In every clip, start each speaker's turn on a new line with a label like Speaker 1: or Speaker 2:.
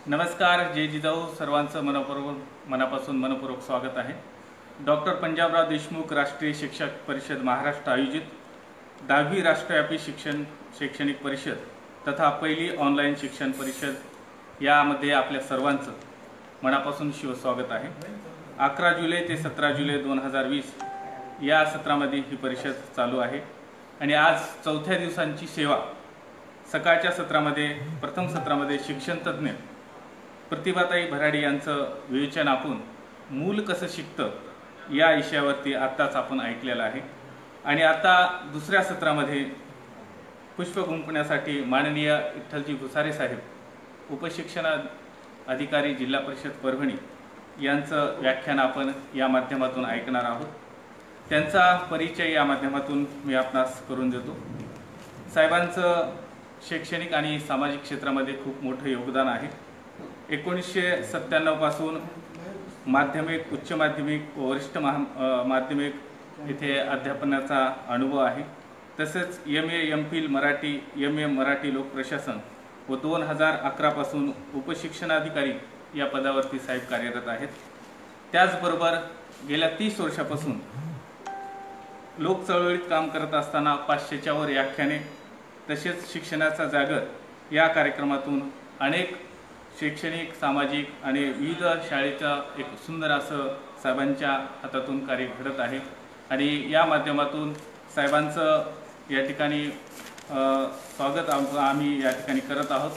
Speaker 1: नमस्कार. जय जिजाऊ. सर्वांचं मनापासून मनपूर्वक स्वागत आहे. डॉक्टर पंजाबराव देशमुख राष्ट्रीय शिक्षक परिषद महाराष्ट्र आयोजित 10वी राष्ट्रव्यापी शैक्षणिक परिषद तथा पहिली ऑनलाईन शिक्षण परिषद यामध्ये आपल्या सर्वांचं मनापासून शिवस्वागत आहे. 11 जुलै ते 17 जुलै 2020 या सत्रामध्ये ही परिषद चालू आहे आणि आज चौथ्या दिवसांची सेवा. सकाळच्या सत्रामध्ये प्रथम सत्रामध्ये शिक्षण तज्ञ प्रतिभाताई भराडी यांचं विवेचन आपण मूल कसं शिकतं या विषयावरती आत्ताच आपण ऐकलेलं आहे. आणि आता दुसऱ्या सत्रामध्ये पुष्प गुंफण्यासाठी माननीय विठ्ठलजी भुसारे साहेब उपशिक्षण अधिकारी जिल्हा परिषद परभणी यांचं व्याख्यान आपण या माध्यमातून ऐकणार आहोत. त्यांचा परिचय या माध्यमातून मी आपणास करून देतो. साहेबांचं शैक्षणिक आणि सामाजिक क्षेत्रामध्ये खूप मोठं योगदान आहे. 1997 पासून माध्यमिक, उच्च माध्यमिक व वरिष्ठ माध्यमिक येथे अध्यापनाचा अनुभव आहे. तसेच MA MPhil Marathi, MA Marathi लोक प्रशासन व 2011 पासून उपशिक्षणाधिकारी या पदावरती साहेब कार्यरत आहेत. त्याचबरोबर गेल्या 30 वर्षापासून लोक चळवळीत काम करत असताना 500च्या वर व्याख्याने तसेच शिक्षणाचा जागर या कार्यक्रमातून अनेक शैक्षणिक, सामाजिक आणि विविध शाळेचा एक सुंदर असं साहेबांच्या हातातून कार्य घडत आहे. आणि या माध्यमातून साहेबांचं या ठिकाणी स्वागत आम्ही या ठिकाणी करत आहोत.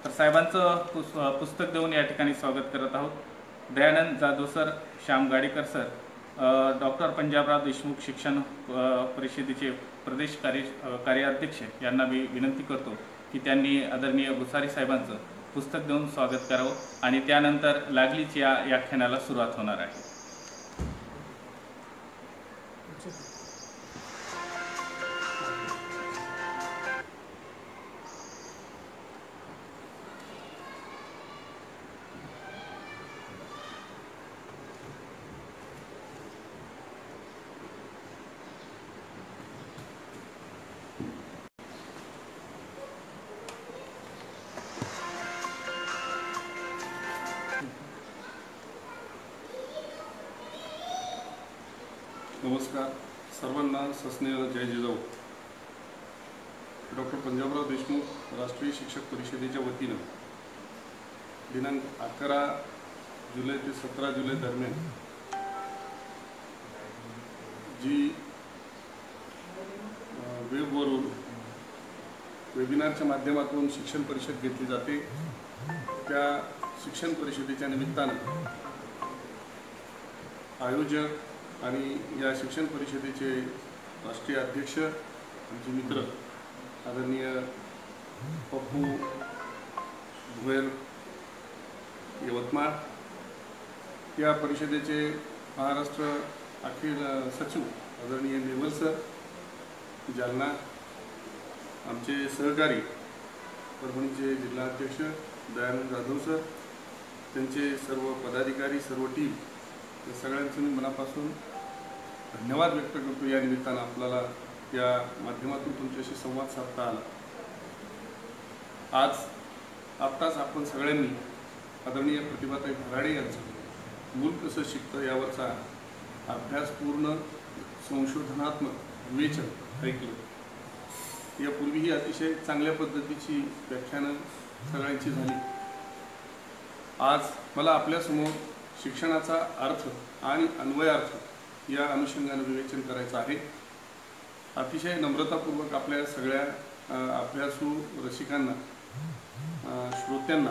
Speaker 1: तर साहेबांचं पुस्तक देऊन या ठिकाणी स्वागत करत आहोत. Dayanand Jadhav sir, Shyam Gadekar sir, doctor Panjabrao Deshmukh शिक्षण परिषदेचे प्रदेश कार्याध्यक्ष यांना मी विनंती करतो की त्यांनी आदरणीय भुसारे साहेबांचं पुस्तक देऊन स्वागत करावं आणि त्यानंतर लागलीच या व्याख्यानाला सुरुवात होणार आहे.
Speaker 2: नमस्कार सर्वांना. सस्नेह जय जिजाऊ. डॉक्टर पंजाबराव देशमुख राष्ट्रीय शिक्षक परिषदेच्या वतीनं दिनांक 11 जुलै ते 17 जुलै दरम्यान जी वेबवरून वेबिनारच्या माध्यमातून शिक्षण परिषद घेतली जाते, त्या शिक्षण परिषदेच्या निमित्तानं आयोजक आणि या शिक्षण परिषदेचे राष्ट्रीय अध्यक्ष आमचे मित्र आदरणीय पप्पू भोयर यवतमाळ, या परिषदेचे महाराष्ट्र अखिल सचिव आदरणीय नेवल सर जालना, आमचे सहकारी परभणीचे जिल्हाध्यक्ष दयानंद जाधव सर, त्यांचे सर्व पदाधिकारी, सर्व टीम, या सगळ्यांचं मी मनापासून धन्यवाद व्यक्त करतो. या निमित्तानं आपल्याला या माध्यमातून तुमच्याशी संवाद साधता आला. आज आत्ताच आपण सगळ्यांनी आदरणीय प्रतिभाताई भराडे यांचं मूल कसं शिकतं यावरचा अभ्यासपूर्ण संशोधनात्मक विवेचन ऐकलं. यापूर्वीही अतिशय चांगल्या पद्धतीची व्याख्यानं सगळ्यांची झाली. आज मला आपल्यासमोर शिक्षणाचा अर्थ आणि अन्वयार्थ या अनुषंगाने विवेचन करायचं आहे. अतिशय नम्रतापूर्वक आपल्या सगळ्या अभ्यासू रसिकांना, श्रोत्यांना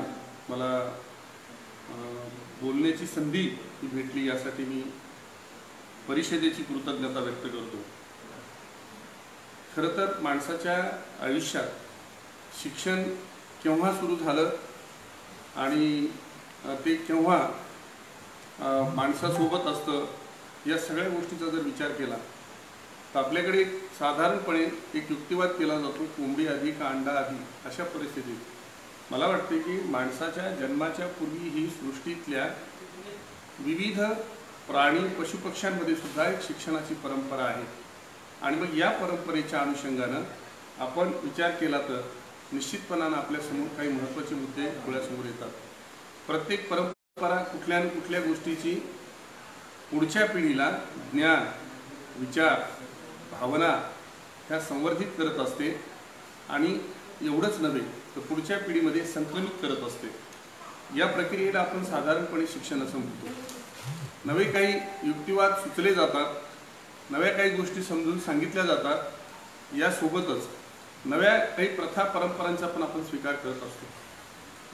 Speaker 2: मला बोलण्याची संधी भेटली यासाठी मी परिषदेची कृतज्ञता व्यक्त करतो. खरं तर माणसाच्या आयुष्यात शिक्षण केव्हा सुरू झालं आणि ते केव्हा माणसासोबत असतं या सगळ्या गोष्टीचा जर विचार केला तर आपल्याकडे साधारणपणे एक युक्तिवाद केला जातो, कोंबडी आधी का अंडा आधी. अशा परिस्थितीत मला वाटते की माणसाच्या जन्माच्या पूर्वी ही सृष्टीतल्या विविध प्राणी पशुपक्ष्यांमध्ये सुद्धा एक शिक्षणाची परंपरा आहे. आणि मग या परंपरेच्या अनुषंगानं आपण विचार केला तर निश्चितपणाने आपल्यासमोर काही महत्त्वाचे मुद्दे डोळ्यासमोर येतात. प्रत्येक परंपरा कुठल्या न कुठल्या गोष्टीची पुढच्या पिढीला ज्ञान, विचार, भावना ह्या संवर्धित करत असते आणि एवढंच नव्हे तर पुढच्या पिढीमध्ये संक्रमित करत असते. या प्रक्रियेला आपण साधारणपणे शिक्षण असं म्हणतो. नवे काही युक्तिवाद सुचले जातात, नव्या काही गोष्टी समजून सांगितल्या जातात, यासोबतच नव्या काही प्रथा परंपरांचा पण आपण स्वीकार करत असतो.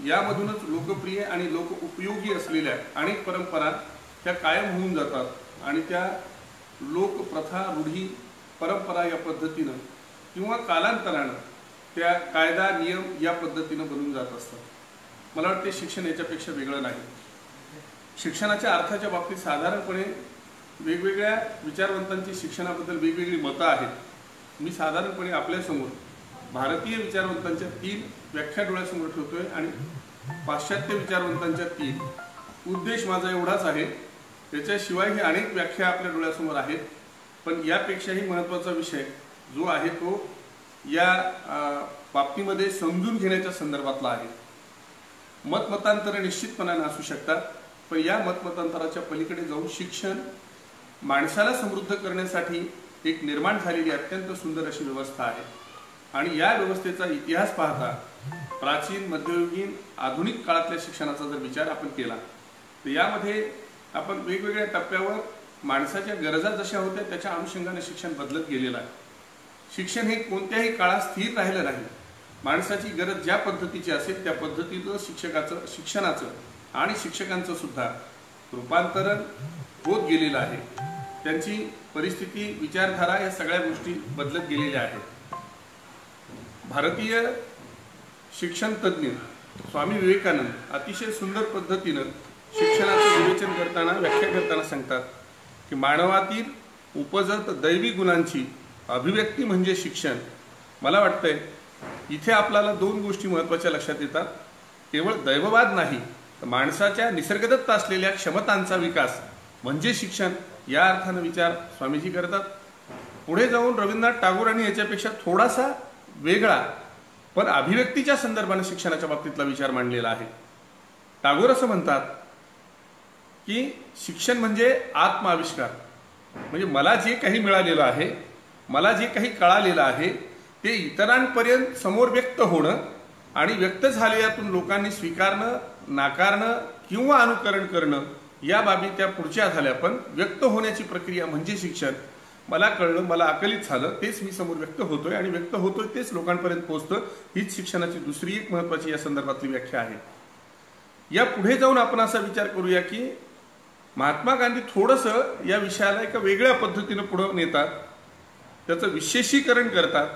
Speaker 2: यामधूनच लोकप्रिय आणि लोक उपयोगी असलेल्या अनेक परंपरा त्या कायम होऊन जातात आणि त्या लोकप्रथा, रूढी, परंपरा या पद्धतीनं किंवा कालांतरानं त्या कायदा, नियम या पद्धतीनं बनून जात असतात. मला वाटते शिक्षण याच्यापेक्षा वेगळं नाही. शिक्षणाच्या अर्थाच्या बाबतीत साधारणपणे वेगवेगळ्या विचारवंतांची शिक्षणाबद्दल वेगवेगळी मतं आहेत. मी साधारणपणे आपल्यासमोर भारतीय विचारवंतांच्या 3 व्याख्या डोळ्यासमोर ठेवतोय आणि पाश्चात्य विचारवंतांच्या 3. उद्देश माझा एवढाच आहे. त्याच्याशिवाय ही अनेक व्याख्या आपल्या डोळ्यासमोर आहेत, पण यापेक्षाही महत्त्वाचा विषय जो आहे तो या बाबतीमध्ये समजून घेण्याच्या संदर्भातला आहे. मतमतांतर निश्चितपणाने असू शकतात, पण या मतमतांतराच्या पलीकडे जाऊन शिक्षण माणसाला समृद्ध करण्यासाठी एक निर्माण झालेली अत्यंत सुंदर अशी व्यवस्था आहे. आणि या व्यवस्थेचा इतिहास पाहता प्राचीन, मध्ययुगीन, आधुनिक काळातल्या शिक्षणाचा जर विचार आपण केला तर यामध्ये आपण वेगवेगळ्या टप्प्यावर माणसाच्या गरजा जशा होत्या त्याच्या अनुषंगाने शिक्षण बदलत गेलेलं आहे. शिक्षण हे कोणत्याही काळात स्थिर राहिलं नाही. माणसाची गरज ज्या पद्धतीची असेल त्या पद्धतीचं शिक्षणाचं आणि शिक्षकांचं सुद्धा रूपांतरण होत गेलेलं आहे. त्यांची परिस्थिती, विचारधारा या सगळ्या गोष्टी बदलत गेलेल्या आहेत. भारतीय शिक्षण तज्ज्ञ स्वामी विवेकानंद अतिशय सुंदर पद्धतीनं शिक्षणाचं विवेचन करताना, व्याख्या करताना सांगतात की मानवातील उपजत दैवी गुणांची अभिव्यक्ती म्हणजे शिक्षण. मला वाटतंय इथे आपल्याला 2 गोष्टी महत्त्वाच्या लक्षात येतात. केवळ दैववाद नाही तर माणसाच्या निसर्गदत्त असलेल्या क्षमतांचा विकास म्हणजे शिक्षण, या अर्थानं विचार स्वामीजी करतात. पुढे जाऊन रवींद्रनाथ टागोरांनी याच्यापेक्षा थोडासा वेगळा पण अभिव्यक्तीच्या संदर्भाने शिक्षणाच्या बाबतीतला विचार मांडलेला आहे. टागोर असं म्हणतात की शिक्षण म्हणजे आत्माविष्कार. म्हणजे मला जे काही मिळालेलं आहे, मला जे काही कळालेलं आहे ते इतरांपर्यंत समोर व्यक्त होणं आणि व्यक्त झालेल्यातून लोकांनी स्वीकारणं, नाकारणं किंवा अनुकरण करणं, या बाबी त्या पुढच्या झाल्या. पण व्यक्त होण्याची प्रक्रिया म्हणजे शिक्षण. मला कळलं, मला आकलित झालं, तेच मी समोर व्यक्त होतोय आणि व्यक्त होतोय तेच लोकांपर्यंत पोहोचतं. हीच शिक्षणाची दुसरी एक महत्त्वाची या संदर्भातली व्याख्या आहे. या पुढे जाऊन आपण असा विचार करूया की महात्मा गांधी थोडंसं या विषयाला एका वेगळ्या पद्धतीनं पुढे नेतात, त्याचं विशेषीकरण करतात.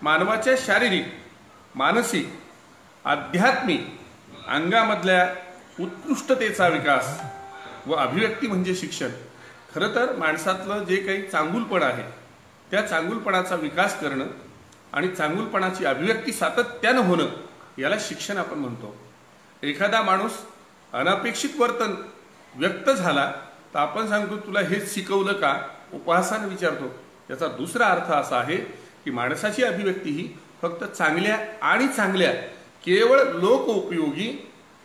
Speaker 2: मानवाच्या शारीरिक, मानसिक, आध्यात्मिक अंगामधल्या उत्कृष्टतेचा विकास व अभिव्यक्ती म्हणजे शिक्षण. खरं तर माणसातलं जे काही चांगुलपण आहे त्या चांगुलपणाचा विकास करणं आणि चांगुलपणाची अभिव्यक्ती सातत्यानं होणं याला शिक्षण आपण म्हणतो. एखादा माणूस अनपेक्षित वर्तन व्यक्त झाला तर आपण सांगतो तुला हेच शिकवलं का, उपहासाने विचारतो. याचा दुसरा अर्थ असा आहे की माणसाची अभिव्यक्ती ही फक्त चांगल्या आणि चांगल्या केवळ लोकोपयोगी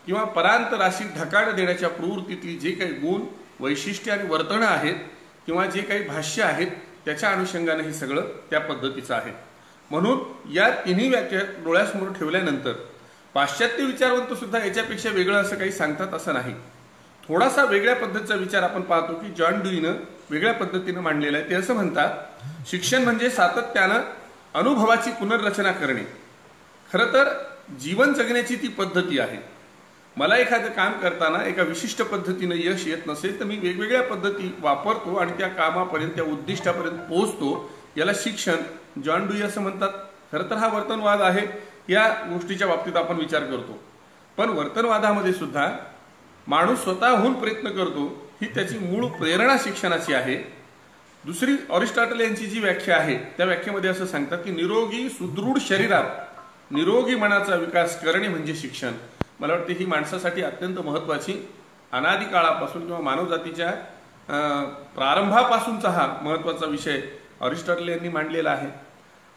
Speaker 2: किंवा परांतराशी ढकाळ देण्याच्या प्रवृत्तीतली जे काही गुण, वैशिष्ट्ये आणि वर्तणं आहेत किंवा जे काही भाष्य आहेत त्याच्या अनुषंगाने हे सगळं त्या पद्धतीचं आहे. म्हणून या तिन्ही व्याख्या डोळ्यासमोर ठेवल्यानंतर पाश्चात्य विचारवंत सुद्धा याच्यापेक्षा वेगळं असं काही सांगतात असं नाही. थोडासा वेगळ्या पद्धतीचा विचार आपण पाहतो की जॉन ड्यूईनं वेगळ्या पद्धतीनं मांडलेला आहे. ते असं म्हणतात शिक्षण म्हणजे सातत्यानं अनुभवाची पुनर्रचना करणे. खरं तर जीवन जगण्याची ती पद्धती आहे. मला एखादं काम करताना एका विशिष्ट पद्धतीनं यश येत नसेल तर मी वेगवेगळ्या पद्धती वापरतो आणि त्या कामापर्यंत, त्या उद्दिष्टापर्यंत पोहोचतो. याला शिक्षण जॉन ड्यूई असं म्हणतात. खरं तर हा वर्तनवाद आहे. या गोष्टीच्या बाबतीत आपण विचार करतो, पण वर्तनवादामध्ये सुद्धा माणूस स्वतःहून प्रयत्न करतो ही त्याची मूळ प्रेरणा शिक्षणाची आहे. दुसरी अरिस्टॉटल यांची जी व्याख्या आहे त्या व्याख्येमध्ये असं सांगतात की निरोगी सुदृढ शरीरात निरोगी मनाचा विकास करणे म्हणजे शिक्षण. मला वाटते ही माणसासाठी अत्यंत महत्त्वाची, अनादी काळापासून किंवा मानवजातीच्या प्रारंभापासूनचा हा महत्त्वाचा विषय अरिस्टॉटल यांनी मांडलेला आहे.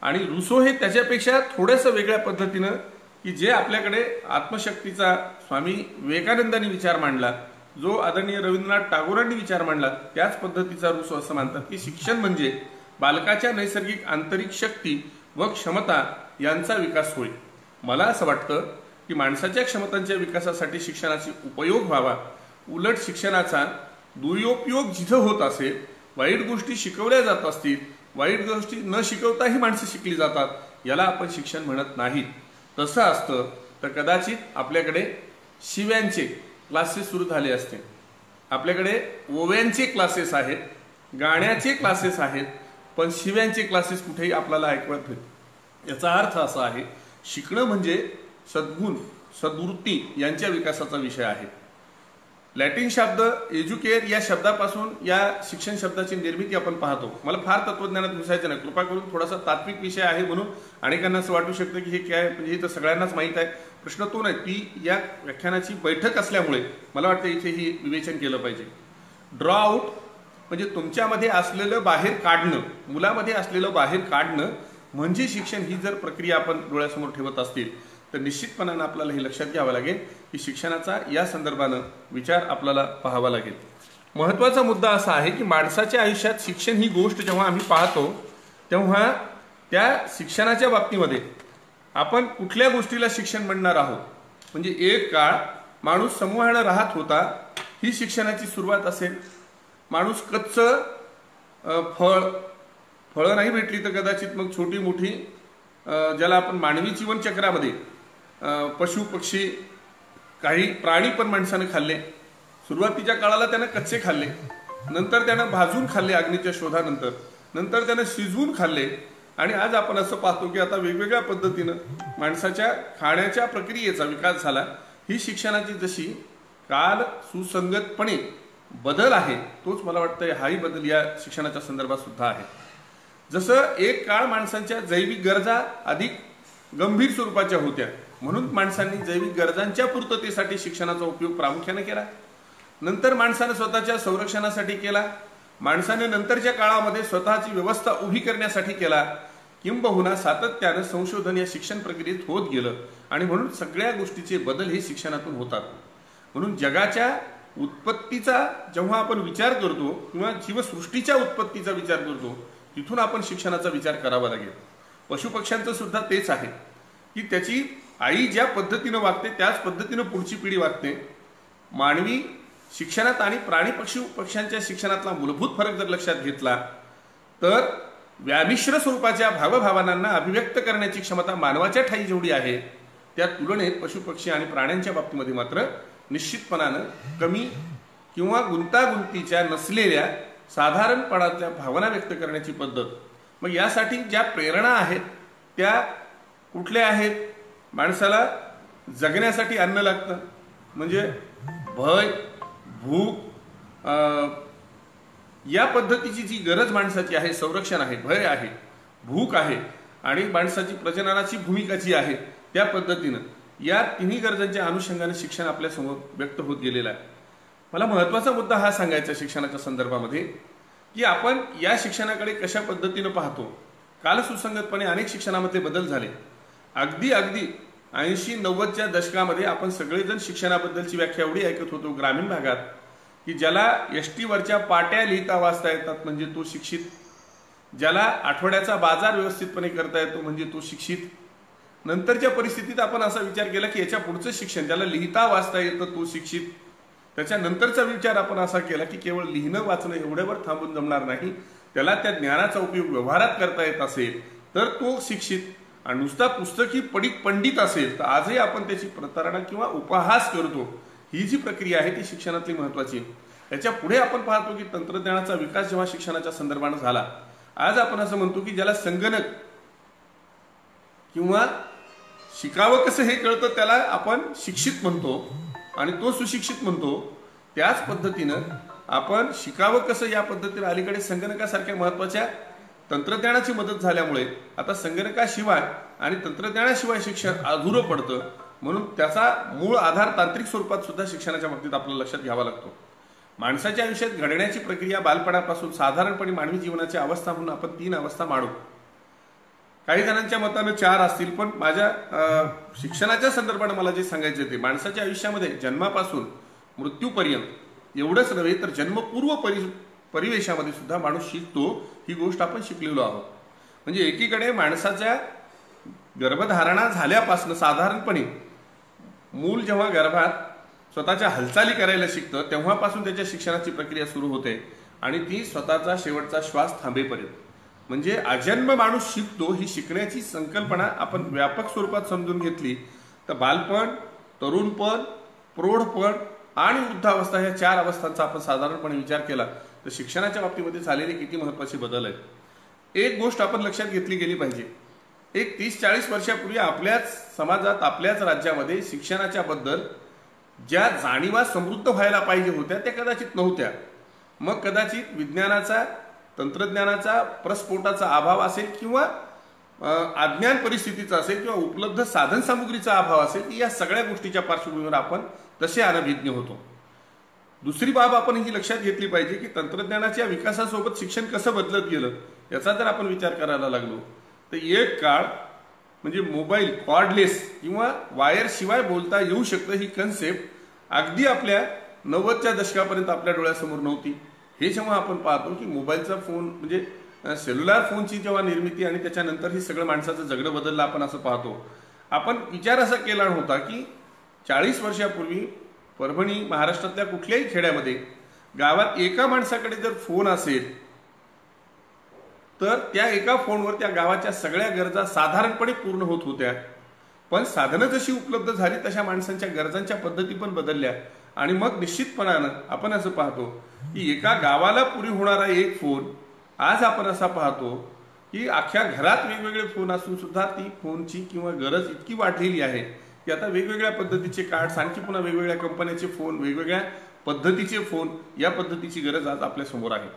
Speaker 2: आणि रुसो हे त्याच्यापेक्षा थोडंसं वेगळ्या पद्धतीनं की जे आपल्याकडे आत्मशक्तीचा स्वामी विवेकानंदांनी विचार मांडला, जो आदरणीय रवींद्रनाथ टागोरांनी विचार मांडला, त्याच पद्धतीचा रूस असं मानतात की शिक्षण म्हणजे बालकाच्या नैसर्गिक आंतरिक शक्ती व क्षमता यांचा विकास होय. मला असं वाटतं की माणसाच्या क्षमतांच्या विकासासाठी शिक्षणाचा उपयोग व्हावा. उलट शिक्षणाचा दुरुपयोग जिथं होत असेल, वाईट गोष्टी शिकवल्या जात असतील, वाईट गोष्टी न शिकवताही माणसं शिकली जातात, याला आपण शिक्षण म्हणत नाहीत. तसं असतं तर कदाचित आपल्याकडे शिव्यांचे क्लासेस सुरू झाले असते, आपल्याकडे ओव्यांचे क्लासेस आहेत, गाण्याचे क्लासेस आहेत, पण शिव्यांचे क्लासेस कुठेही आपल्याला ऐकवत नाहीत. याचा अर्थ असा आहे, शिकणं म्हणजे सद्गुण सद्वृत्ती यांच्या विकासाचा विषय आहे. लॅटिन शब्द एज्युकेअर या शब्दापासून या शिक्षण शब्दाची निर्मिती आपण पाहतो. मला फार तत्वज्ञानात घुसायचं नाही, कृपा करून थोडासा तात्विक विषय आहे म्हणून अनेकांना असं वाटू शकतं की हे काय, म्हणजे हे तर सगळ्यांनाच माहीत आहे. प्रश्न तो नाही, ती या व्याख्यानाची बैठक असल्यामुळे मला वाटतं इथे ही विवेचन केलं पाहिजे. ड्रॉ आउट म्हणजे तुमच्यामध्ये असलेलं बाहेर काढणं, मुलामध्ये असलेलं बाहेर काढणं म्हणजे शिक्षण. ही जर प्रक्रिया आपण डोळ्यासमोर ठेवत असतील तर निश्चितपणानं आपल्याला हे लक्षात घ्यावं लागेल की शिक्षणाचा या संदर्भानं विचार आपल्याला पाहावा लागेल. महत्त्वाचा मुद्दा असा आहे की माणसाच्या आयुष्यात शिक्षण ही गोष्ट जेव्हा आम्ही पाहतो तेव्हा त्या शिक्षणाच्या बाबतीमध्ये आपण कुठल्या गोष्टीला शिक्षण म्हणणार आहोत. म्हणजे एक काळ माणूस समूहानं राहत होता, ही शिक्षणाची सुरुवात असेल. माणूस कच्चं फळं नाही भेटली तर कदाचित मग छोटी मोठी ज्याला आपण मानवी जीवनचक्रामध्ये पशु पक्षी काही प्राणी पण माणसानं खाल्ले. सुरुवातीच्या काळाला त्यानं कच्चे खाल्ले, नंतर त्यानं भाजून खाल्ले अग्नीच्या शोधानंतर, नंतर त्यानं शिजवून खाल्ले, आणि आज आपण असं पाहतो की आता वेगवेगळ्या पद्धतीनं माणसाच्या खाण्याच्या प्रक्रियेचा विकास झाला. ही शिक्षणाची जशी काल सुसंगतपणे बदल आहे, तोच मला वाटतं हाही बदल या शिक्षणाच्या संदर्भात सुद्धा आहे. जसं एक काळ माणसांच्या जैविक गरजा अधिक गंभीर स्वरूपाच्या होत्या, म्हणून माणसांनी जैविक गरजांच्या पूर्ततेसाठी शिक्षणाचा उपयोग प्रामुख्याने केला. नंतर माणसाने स्वतःच्या संरक्षणासाठी केला, माणसाने नंतरच्या काळामध्ये स्वतःची व्यवस्था उभी करण्यासाठी केला, किंबहुना सातत्यानं संशोधन या शिक्षण प्रक्रियेत होत गेलं. आणि म्हणून सगळ्या गोष्टीचे बदल हे शिक्षणातून होतात. म्हणून जगाच्या उत्पत्तीचा जेव्हा आपण विचार करतो किंवा जीवसृष्टीच्या उत्पत्तीचा विचार करतो, तिथून आपण शिक्षणाचा विचार करावा लागेल. पशुपक्ष्यांचं सुद्धा तेच आहे की त्याची आई ज्या पद्धतीनं वागते त्याच पद्धतीनं पुढची पिढी वागते. मानवी शिक्षणात आणि प्राणी पक्ष्यांच्या शिक्षणातला मूलभूत फरक जर लक्षात घेतला तर व्यामिश्र स्वरूपाच्या भावभावनांना अभिव्यक्त करण्याची क्षमता मानवाच्या ठायी जेवढी आहे, त्या तुलनेत पशुपक्षी आणि प्राण्यांच्या बाबतीमध्ये मात्र निश्चितपणानं कमी किंवा गुंतागुंतीच्या नसलेल्या साधारणपणातल्या भावना व्यक्त करण्याची पद्धत. मग यासाठी ज्या प्रेरणा आहेत त्या कुठल्या आहेत? माणसाला जगण्यासाठी अन्न लागतं, म्हणजे भय भूक या पद्धतीची जी गरज माणसाची आहे, संरक्षण आहे, भय आहे, भूक आहे, आणि माणसाची प्रजननाची भूमिका जी आहे त्या पद्धतीनं या तिन्ही गरजांच्या अनुषंगाने शिक्षण आपल्यासमोर व्यक्त होत गेलेलं आहे. मला महत्त्वाचा मुद्दा हा सांगायचा शिक्षणाच्या संदर्भामध्ये की आपण या शिक्षणाकडे कशा पद्धतीनं पाहतो. काल सुसंगतपणे अनेक शिक्षणामध्ये बदल झाले. अगदी 80-90च्या दशकामध्ये आपण सगळेजण शिक्षणाबद्दलची व्याख्या एवढी ऐकत होतो ग्रामीण भागात की ज्याला एसटी वरच्या पाट्या लिहिता वाचता येतात म्हणजे तो शिक्षित, ज्याला आठवड्याचा बाजार व्यवस्थितपणे करता येतो म्हणजे तो शिक्षित. नंतरच्या परिस्थितीत आपण असा विचार केला की याच्या पुढचं शिक्षण, ज्याला लिहिता वाचता येतं तो शिक्षित. त्याच्यानंतरचा विचार आपण असा केला की केवळ लिहिणं वाचणं एवढ्यावर थांबून जमणार नाही, त्याला त्या ज्ञानाचा उपयोग व्यवहारात करता येत असेल तर तो शिक्षित. आणि नुसता पुस्तकी पंडित असेल तर आजही आपण त्याची प्रतारणा किंवा उपहास करतो. ही जी प्रक्रिया आहे ती शिक्षणातली महत्वाची आहे. याच्या पुढे आपण पाहतो की तंत्रज्ञानाचा विकास जेव्हा शिक्षणाच्या संदर्भाने झाला, आज आपण असं म्हणतो की ज्याला संगणक किंवा शिकावं कसं हे कळतं त्याला आपण शिक्षित म्हणतो आणि तो सुशिक्षित म्हणतो. त्याच पद्धतीनं आपण शिकावं कसं या पद्धतीने अलीकडे संगणकासारख्या महत्वाच्या तंत्रज्ञानाची मदत झाल्यामुळे आता संगणकाशिवाय आणि तंत्रज्ञानाशिवाय शिक्षण अधुरं पडतं. म्हणून त्याचा मूळ आधार तांत्रिक स्वरूपात सुद्धा शिक्षणाच्या बाबतीत आपल्याला लक्षात घ्यावा लागतो. माणसाच्या आयुष्यात घडण्याची प्रक्रिया बालपणापासून साधारणपणे मानवी जीवनाची अवस्था म्हणून आपण 3 अवस्था मांडू. काही जणांच्या मतानं 4 असतील, पण माझ्या शिक्षणाच्या संदर्भाने मला जे सांगायचे ते माणसाच्या आयुष्यामध्ये जन्मापासून मृत्यूपर्यंत एवढंच नव्हे तर जन्मपूर्व परिवेशामध्ये सुद्धा माणूस शिकतो, ही गोष्ट आपण शिकलेलो आहोत. म्हणजे एकीकडे माणसाच्या गर्भधारणा झाल्यापासून साधारणपणे मूल जेव्हा गर्भात स्वतःच्या हालचाली करायला शिकतं तेव्हापासून त्याच्या शिक्षणाची प्रक्रिया सुरू होते आणि ती स्वतःचा शेवटचा श्वास थांबेपर्यंत. म्हणजे आजन्म माणूस शिकतो, ही शिकण्याची संकल्पना आपण व्यापक स्वरूपात समजून घेतली तर बालपण, तरुणपण, प्रौढपण आणि वृद्धावस्था ह्या 4 अवस्थांचा आपण साधारणपणे विचार केला तर शिक्षणाच्या बाबतीमध्ये झालेले किती महत्त्वाचे बदल आहेत. एक गोष्ट आपण लक्षात घेतली गेली पाहिजे. एक 30-40 वर्षापूर्वी आपल्याच समाजात, आपल्याच राज्यामध्ये शिक्षणाच्या बद्दल ज्या जाणीवा समृद्ध व्हायला पाहिजे होत्या त्या कदाचित नव्हत्या. मग कदाचित विज्ञानाचा, तंत्रज्ञानाचा, प्रस्फोटाचा अभाव असेल किंवा अज्ञान परिस्थितीचा असेल किंवा उपलब्ध साधनसामुग्रीचा अभाव असेल की या सगळ्या गोष्टीच्या पार्श्वभूमीवर आपण तसे अनभिज्ञ होतो. दुसरी बाब आपण ही लक्षात घेतली पाहिजे की तंत्रज्ञानाच्या विकासासोबत शिक्षण कसं बदलत गेलं याचा जर आपण विचार करायला लागलो तर एक काळ म्हणजे मोबाईल कॉर्डलेस किंवा वायरशिवाय बोलता येऊ शकतं ही कन्सेप्ट अगदी आपल्या 90च्या दशकापर्यंत आपल्या डोळ्यासमोर नव्हती. हे जेव्हा आपण पाहतो की मोबाईलचा फोन म्हणजे सेल्युलर फोनची जेव्हा निर्मिती आणि त्याच्यानंतर हे सगळं माणसाचं जगणं बदललं आपण असं पाहतो. आपण विचार असा केला होता की 40 वर्षापूर्वी परभणी, महाराष्ट्रातल्या कुठल्याही खेड्यामध्ये गावात एका माणसाकडे जर फोन असेल तर त्या एका फोनवर त्या गावाच्या सगळ्या गरजा साधारणपणे पूर्ण होत होत्या. पण साधनं जशी उपलब्ध झाली तशा माणसांच्या गरजांच्या पद्धती पण बदलल्या आणि मग निश्चितपणानं आपण असं पाहतो की एका गावाला पुरी होणारा एक फोन आज आपण असा पाहतो की अख्ख्या घरात वेगवेगळे फोन असून सुद्धा ती फोनची किंवा गरज इतकी वाढलेली आहे की आता वेगवेगळ्या पद्धतीचे कार्ड्स, आणखी पुन्हा वेगवेगळ्या कंपन्याचे फोन, वेगवेगळ्या पद्धतीचे फोन, या पद्धतीची गरज आज आपल्या समोर आहे.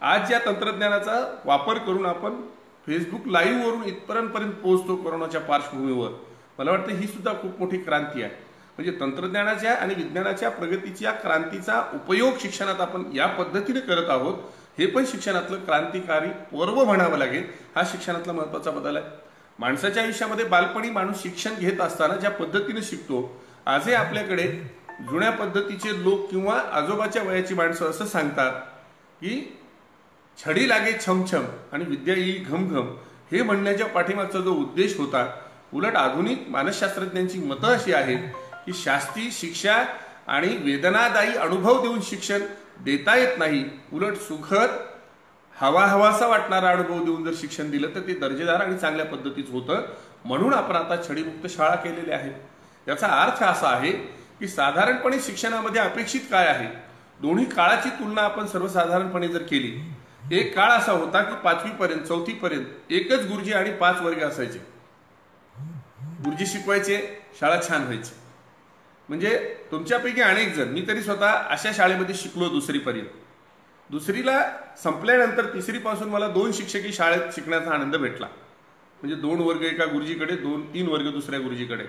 Speaker 2: आज या तंत्रज्ञानाचा वापर करून आपण फेसबुक लाईव्ह वरून इथपर्यंत पोहोचतो कोरोनाच्या पार्श्वभूमीवर. मला वाटतं ही सुद्धा खूप मोठी क्रांती आहे. म्हणजे तंत्रज्ञानाच्या आणि विज्ञानाच्या प्रगतीच्या क्रांतीचा उपयोग शिक्षणात आपण या पद्धतीने करत आहोत. हे पण शिक्षणातलं क्रांतिकारी पर्व म्हणावं लागेल. हा शिक्षणातला महत्त्वाचा बदल आहे. माणसाच्या आयुष्यामध्ये बालपणी माणूस शिक्षण घेत असताना ज्या पद्धतीने शिकतो, आजही आपल्याकडे जुन्या पद्धतीचे लोक किंवा आजोबाच्या वयाची माणसं असं सांगतात की छडी लागे छमछम आणि विद्या येईल घमघम. हे म्हणण्याच्या पाठीमागचा जो उद्देश होता, उलट आधुनिक मानसशास्त्रज्ञांची मतं अशी आहेत की शास्त्री शिक्षा आणि वेदनादायी अनुभव देऊन शिक्षण देता येत नाही. उलट सुखद हवाहवासा वाटणारा अनुभव देऊन जर शिक्षण दिलं तर ते दर्जेदार आणि चांगल्या पद्धतीचं होतं. म्हणून आपण आता छडीमुक्त शाळा केलेल्या आहेत. याचा अर्थ असा आहे की साधारणपणे शिक्षणामध्ये अपेक्षित काय आहे, दोन्ही काळाची तुलना आपण सर्वसाधारणपणे जर केली, एक काळ असा होता की 5वी पर्यंत, 4थी पर्यंत एकच गुरुजी आणि 5 वर्ग असायचे. गुरुजी शिकवायचे, शाळा छान व्हायची. म्हणजे तुमच्यापैकी अनेक जण, मी तरी स्वतः अशा शाळेमध्ये शिकलो 2री पर्यंत. 2रीला संपल्यानंतर 3री पासून मला 2 शिक्षकी शाळेत शिकण्याचा आनंद भेटला. म्हणजे 2 वर्ग एका गुरुजीकडे, 2-3 वर्ग दुसऱ्या गुरुजीकडे.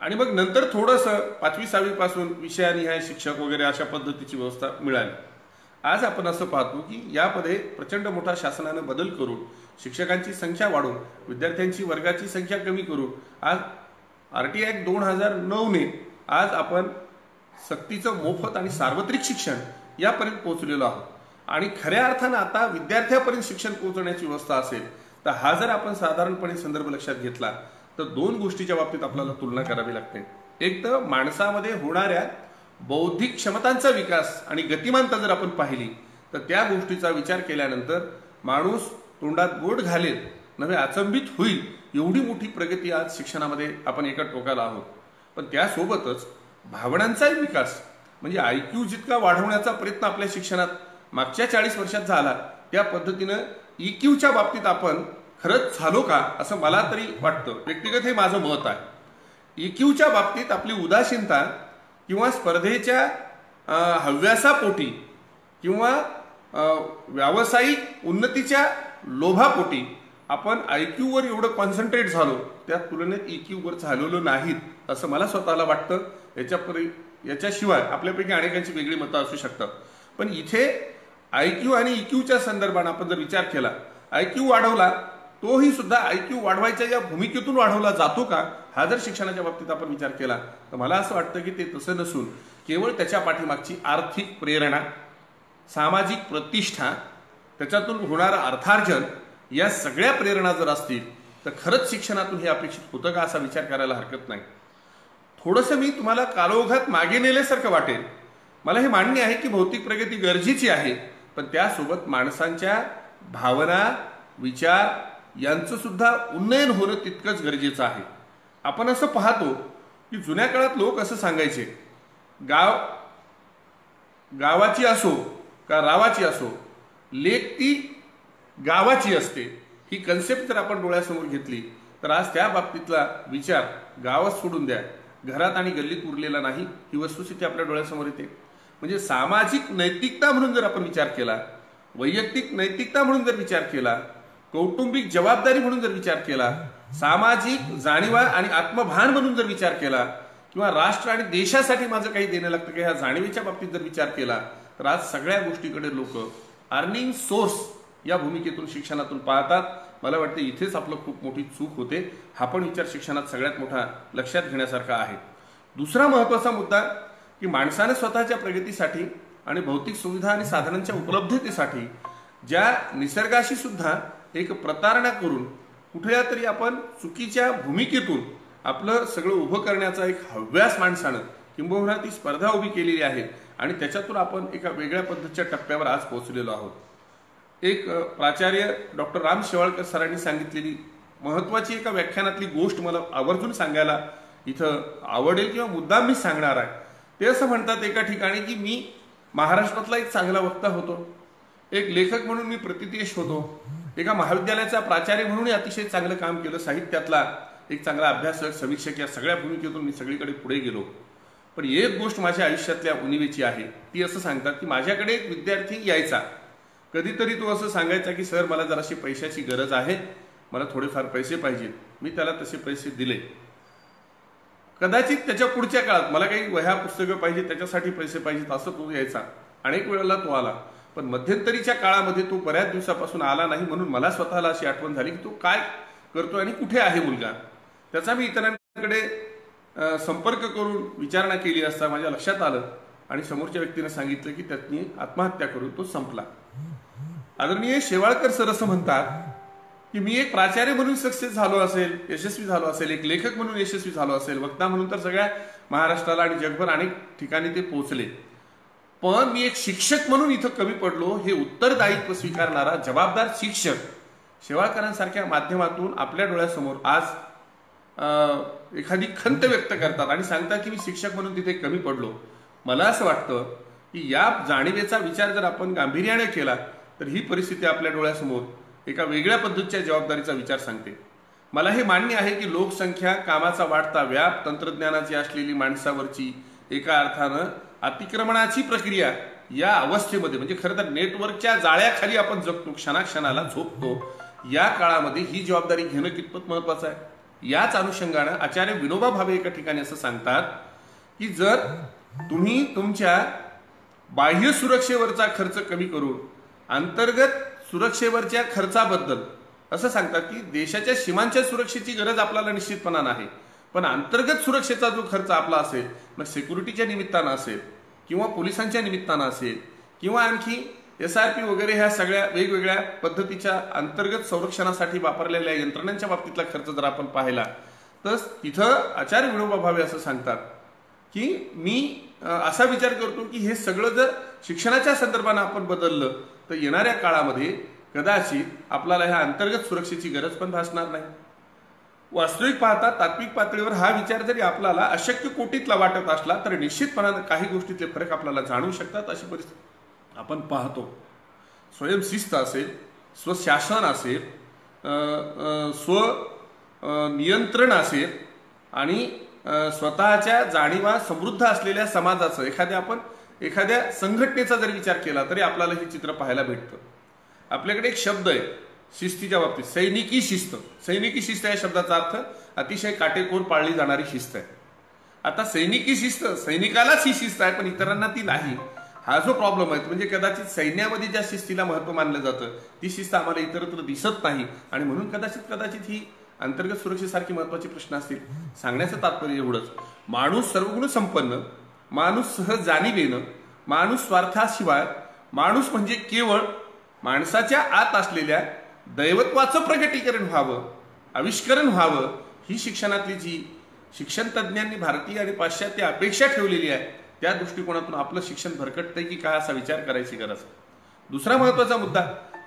Speaker 2: आणि मग नंतर थोडंसं 5वी-6वी पासून विषयानिहाय शिक्षक वगैरे अशा पद्धतीची व्यवस्था मिळाली. आज आपण असं पाहतो की यामध्ये प्रचंड मोठा शासनानं बदल करून शिक्षकांची संख्या वाढवून विद्यार्थ्यांची वर्गाची संख्या कमी करून आज RT ॲक्ट 2009ने आज आपण सक्तीचं मोफत आणि सार्वत्रिक शिक्षण यापर्यंत पोहोचलेलो आहोत. आणि खऱ्या अर्थानं आता विद्यार्थ्यापर्यंत शिक्षण पोहोचण्याची व्यवस्था असेल तर हा जर आपण साधारणपणे संदर्भ लक्षात घेतला तर 2 गोष्टीच्या बाबतीत आपल्याला तुलना करावी लागते. एक तर माणसामध्ये होणाऱ्या बौद्धिक क्षमतांचा विकास आणि गतिमानता जर आपण पाहिली तर त्या गोष्टीचा विचार केल्यानंतर माणूस तोंडात बोट घालेल नव्हे अचंबित होईल एवढी मोठी प्रगती आज शिक्षणामध्ये आपण एका टोकाला आहोत. पण त्यासोबतच भावनांचाही विकास म्हणजे IQ जितका वाढवण्याचा प्रयत्न आपल्या शिक्षणात मागच्या 40 वर्षात झाला त्या पद्धतीनं EQच्या बाबतीत आपण खरंच झालो का असं मला तरी वाटतं. व्यक्तिगत हे माझं मत आहे. EQच्या बाबतीत आपली उदासीनता किंवा स्पर्धेच्या हव्यासापोटी किंवा व्यावसायिक उन्नतीच्या लोभापोटी आपण IQ वर एवढं कॉन्सन्ट्रेट झालो त्या तुलनेत EQ वर झालेलो नाहीत असं मला स्वतःला वाटतं. याच्याशिवाय आपल्यापैकी अनेकांची वेगळी मतं असू शकतात. पण इथे IQ आणि EQच्या संदर्भाने आपण जर विचार केला, IQ वाढवला तोही सुद्धा IQ वाढवायच्या या भूमिकेतून वाढवला जातो का, हा जर शिक्षणाच्या बाबतीत आपण विचार केला तर मला असं वाटतं की ते तसं नसून केवळ त्याच्या पाठीमागची आर्थिक प्रेरणा, सामाजिक प्रतिष्ठा, त्याच्यातून होणारं अर्थार्जन, या सगळ्या प्रेरणा जर असतील तर खरंच शिक्षणातून हे अपेक्षित होतं का असा विचार करायला हरकत नाही. थोडंसं मी तुम्हाला कालोघात मागे नेल्यासारखं वाटेल. मला हे मान्य आहे की भौतिक प्रगती गरजेची आहे, पण त्यासोबत माणसांच्या भावना, विचार यांचं सुद्धा उन्नयन होणं तितकंच गरजेचं आहे. आपण असं पाहतो की जुन्या काळात लोक असं सांगायचे, गावाची असो का रावाची असो, लेक ती गावाची असते. ही कन्सेप्ट जर आपण डोळ्यासमोर घेतली तर आज त्या बाबतीतला विचार गावात सोडून द्या, घरात आणि गल्लीत उरलेला नाही, ही वस्तुस्थिती आपल्या डोळ्यासमोर येते. म्हणजे सामाजिक नैतिकता म्हणून जर आपण विचार केला, वैयक्तिक नैतिकता म्हणून जर विचार केला, कौटुंबिक जबाबदारी म्हणून जर विचार केला, सामाजिक जाणीवा आणि आत्मभान म्हणून जर विचार केला, किंवा राष्ट्र आणि देशासाठी माझं काही देणं लागतं की ह्या जाणीवेच्या बाबतीत जर विचार केला, तर आज सगळ्या गोष्टीकडे लोक अर्निंग सोर्स या भूमिकेतून, शिक्षणातून पाहतात. मला वाटतं इथेच आपलं खूप मोठी चूक होते. हा पण विचार शिक्षणात सगळ्यात मोठा लक्षात घेण्यासारखा आहे. दुसरा महत्त्वाचा मुद्दा की माणसाने स्वतःच्या प्रगतीसाठी आणि भौतिक सुविधा आणि साधनांच्या उपलब्धतेसाठी ज्या निसर्गाशी सुद्धा एक प्रतारणा करून कुठल्या तरी आपण चुकीच्या भूमिकेतून आपलं सगळं उभं करण्याचा एक हव्यास माणसानं, किंबहुना ती स्पर्धा उभी केलेली आहे आणि त्याच्यातून आपण एका वेगळ्या पद्धतीच्या टप्प्यावर आज पोहोचलेलो आहोत. एक प्राचार्य डॉक्टर राम शेवाळकर सरांनी सांगितलेली महत्त्वाची एका व्याख्यानातली गोष्ट मला आवर्जून सांगायला इथं आवडेल किंवा मुद्दाम मी सांगणार आहे. ते असं म्हणतात एका ठिकाणी की मी महाराष्ट्रातला एक चांगला वक्ता होतो, एक लेखक म्हणून मी प्रतितेश होतो, एका महाविद्यालयाचा प्राचार्य म्हणून अतिशय चांगलं काम केलं, साहित्यातला एक चांगला अभ्यासक, समीक्षक, या सगळ्या भूमिकेतून मी सगळीकडे पुढे गेलो. पण एक गोष्ट माझ्या आयुष्यातल्या उणिवेची आहे. ती असं सांगतात की माझ्याकडे एक विद्यार्थी यायचा, कधीतरी तो असं सांगायचा की सर मला जराशी पैशाची गरज आहे, मला थोडेफार पैसे पाहिजेत. मी त्याला तसे पैसे दिले. कदाचित त्याच्या पुढच्या काळात मला काही वह्या पुस्तकं पाहिजे, त्याच्यासाठी पैसे पाहिजेत, असं तो यायचा. अनेक वेळेला तो आला, पण मध्यंतरीच्या काळामध्ये तो बऱ्याच दिवसापासून आला नाही. म्हणून मला स्वतःला अशी आठवण झाली की तो काय करतोय आणि कुठे आहे मुलगा. त्याचा मी इतरांकडे संपर्क करून विचारणा केली असता माझ्या लक्षात आलं आणि समोरच्या व्यक्तीने सांगितलं की त्यातनी आत्महत्या करून तो संपला. आदरणीय शेवाळकर सर असं म्हणतात की मी एक प्राचार्य म्हणून सक्सेस झालो असेल, यशस्वी झालो असेल, एक लेखक म्हणून यशस्वी झालो असेल, वक्ता म्हणून तर सगळ्या महाराष्ट्राला आणि जगभर अनेक ठिकाणी ते पोहोचले, पण मी एक शिक्षक म्हणून इथं कमी पडलो. हे उत्तरदायित्व स्वीकारणारा जबाबदार शिक्षक शेवाळकरांसारख्या माध्यमातून आपल्या डोळ्यासमोर आज एखादी खंत व्यक्त करतात आणि सांगतात की मी शिक्षक म्हणून तिथे कमी पडलो. मला असं वाटतं की या जाणीवेचा विचार जर आपण गांभीर्याने केला तर ही परिस्थिती आपल्या डोळ्यासमोर एका वेगळ्या पद्धतीच्या जबाबदारीचा विचार सांगते. मला हे मान्य आहे की लोकसंख्या, कामाचा वाढता व्याप, तंत्रज्ञानाची असलेली माणसावरची एका अर्थानं अतिक्रमणाची प्रक्रिया या अवस्थेमध्ये, म्हणजे खरं तर नेटवर्कच्या जाळ्याखाली आपण जगतो, क्षणाक्षणाला झोपतो, या काळामध्ये ही जबाबदारी घेणं कितपत महत्वाचं आहे. याच अनुषंगानं आचार्य विनोबा भावे एका ठिकाणी असं सांगतात की जर तुम्ही तुमच्या बाह्य सुरक्षेवरचा खर्च कमी करून अंतर्गत सुरक्षेवरच्या खर्चाबद्दल असं सांगतात की देशाच्या सीमांच्या सुरक्षेची गरज आपल्याला निश्चितपणा नाही, पण अंतर्गत सुरक्षेचा जो खर्च आपला असेल, मग सिक्युरिटीच्या निमित्तानं असेल किंवा पोलिसांच्या निमित्तानं असेल किंवा आणखी SRP वगैरे ह्या सगळ्या वेगवेगळ्या पद्धतीच्या अंतर्गत संरक्षणासाठी वापरलेल्या यंत्रणांच्या बाबतीतला खर्च जर आपण पाहिला तर तिथं आचार्य विनोबा भावे असं सांगतात की मी असा विचार करतो की हे सगळं जर शिक्षणाच्या संदर्भानं आपण बदललं तर येणाऱ्या काळामध्ये कदाचित आपल्याला ह्या अंतर्गत सुरक्षेची गरज पण भासणार नाही. वास्तविक पाहता तात्विक पातळीवर हा विचार जरी आपल्याला अशक्य कोटीतला वाटत असला तरी निश्चितपणानं काही गोष्टीतले फरक आपल्याला जाणवू शकतात. अशी परिस्थिती आपण पाहतो. स्वयंशिस्त असेल, स्वशासन असेल, स्वनियंत्रण असेल आणि स्वतःच्या जाणीवा समृद्ध असलेल्या समाजाचं एखाद्या संघटनेचा जर विचार केला तरी आपल्याला हे चित्र पाहायला भेटतं. आपल्याकडे एक शब्द आहे शिस्तीच्या बाबतीत, सैनिकी शिस्त. सैनिकी शिस्त या शब्दाचा अर्थ अतिशय काटेकोर पाळली जाणारी शिस्त आहे. आता सैनिकी शिस्त, सैनिकालाच ही शिस्त आहे पण इतरांना ती नाही. हा जो प्रॉब्लेम आहे म्हणजे कदाचित सैन्यामध्ये ज्या शिस्तीला महत्त्व मानलं जातं ती शिस्त आम्हाला इतरत्र दिसत नाही आणि म्हणून कदाचित ही अंतर्गत सुरक्षेसारखी महत्त्वाचे प्रश्न असतील. सांगण्याचं तात्पर्य एवढंच, माणूस सर्वगुण संपन्न, माणूस सहज जाणीवेनं, माणूस स्वार्थाशिवाय, माणूस म्हणजे केवळ माणसाच्या आत असलेल्या दैवत्वाचं प्रगटीकरण व्हावं, आविष्करण व्हावं, ही शिक्षणातली जी शिक्षण तज्ज्ञांनी भारतीय आणि पाश्चात्य अपेक्षा ठेवलेली आहे त्या दृष्टिकोनातून आपलं शिक्षण भरकटतंय की काय असा विचार करायची गरज आहे. दुसरा महत्त्वाचा मुद्दा,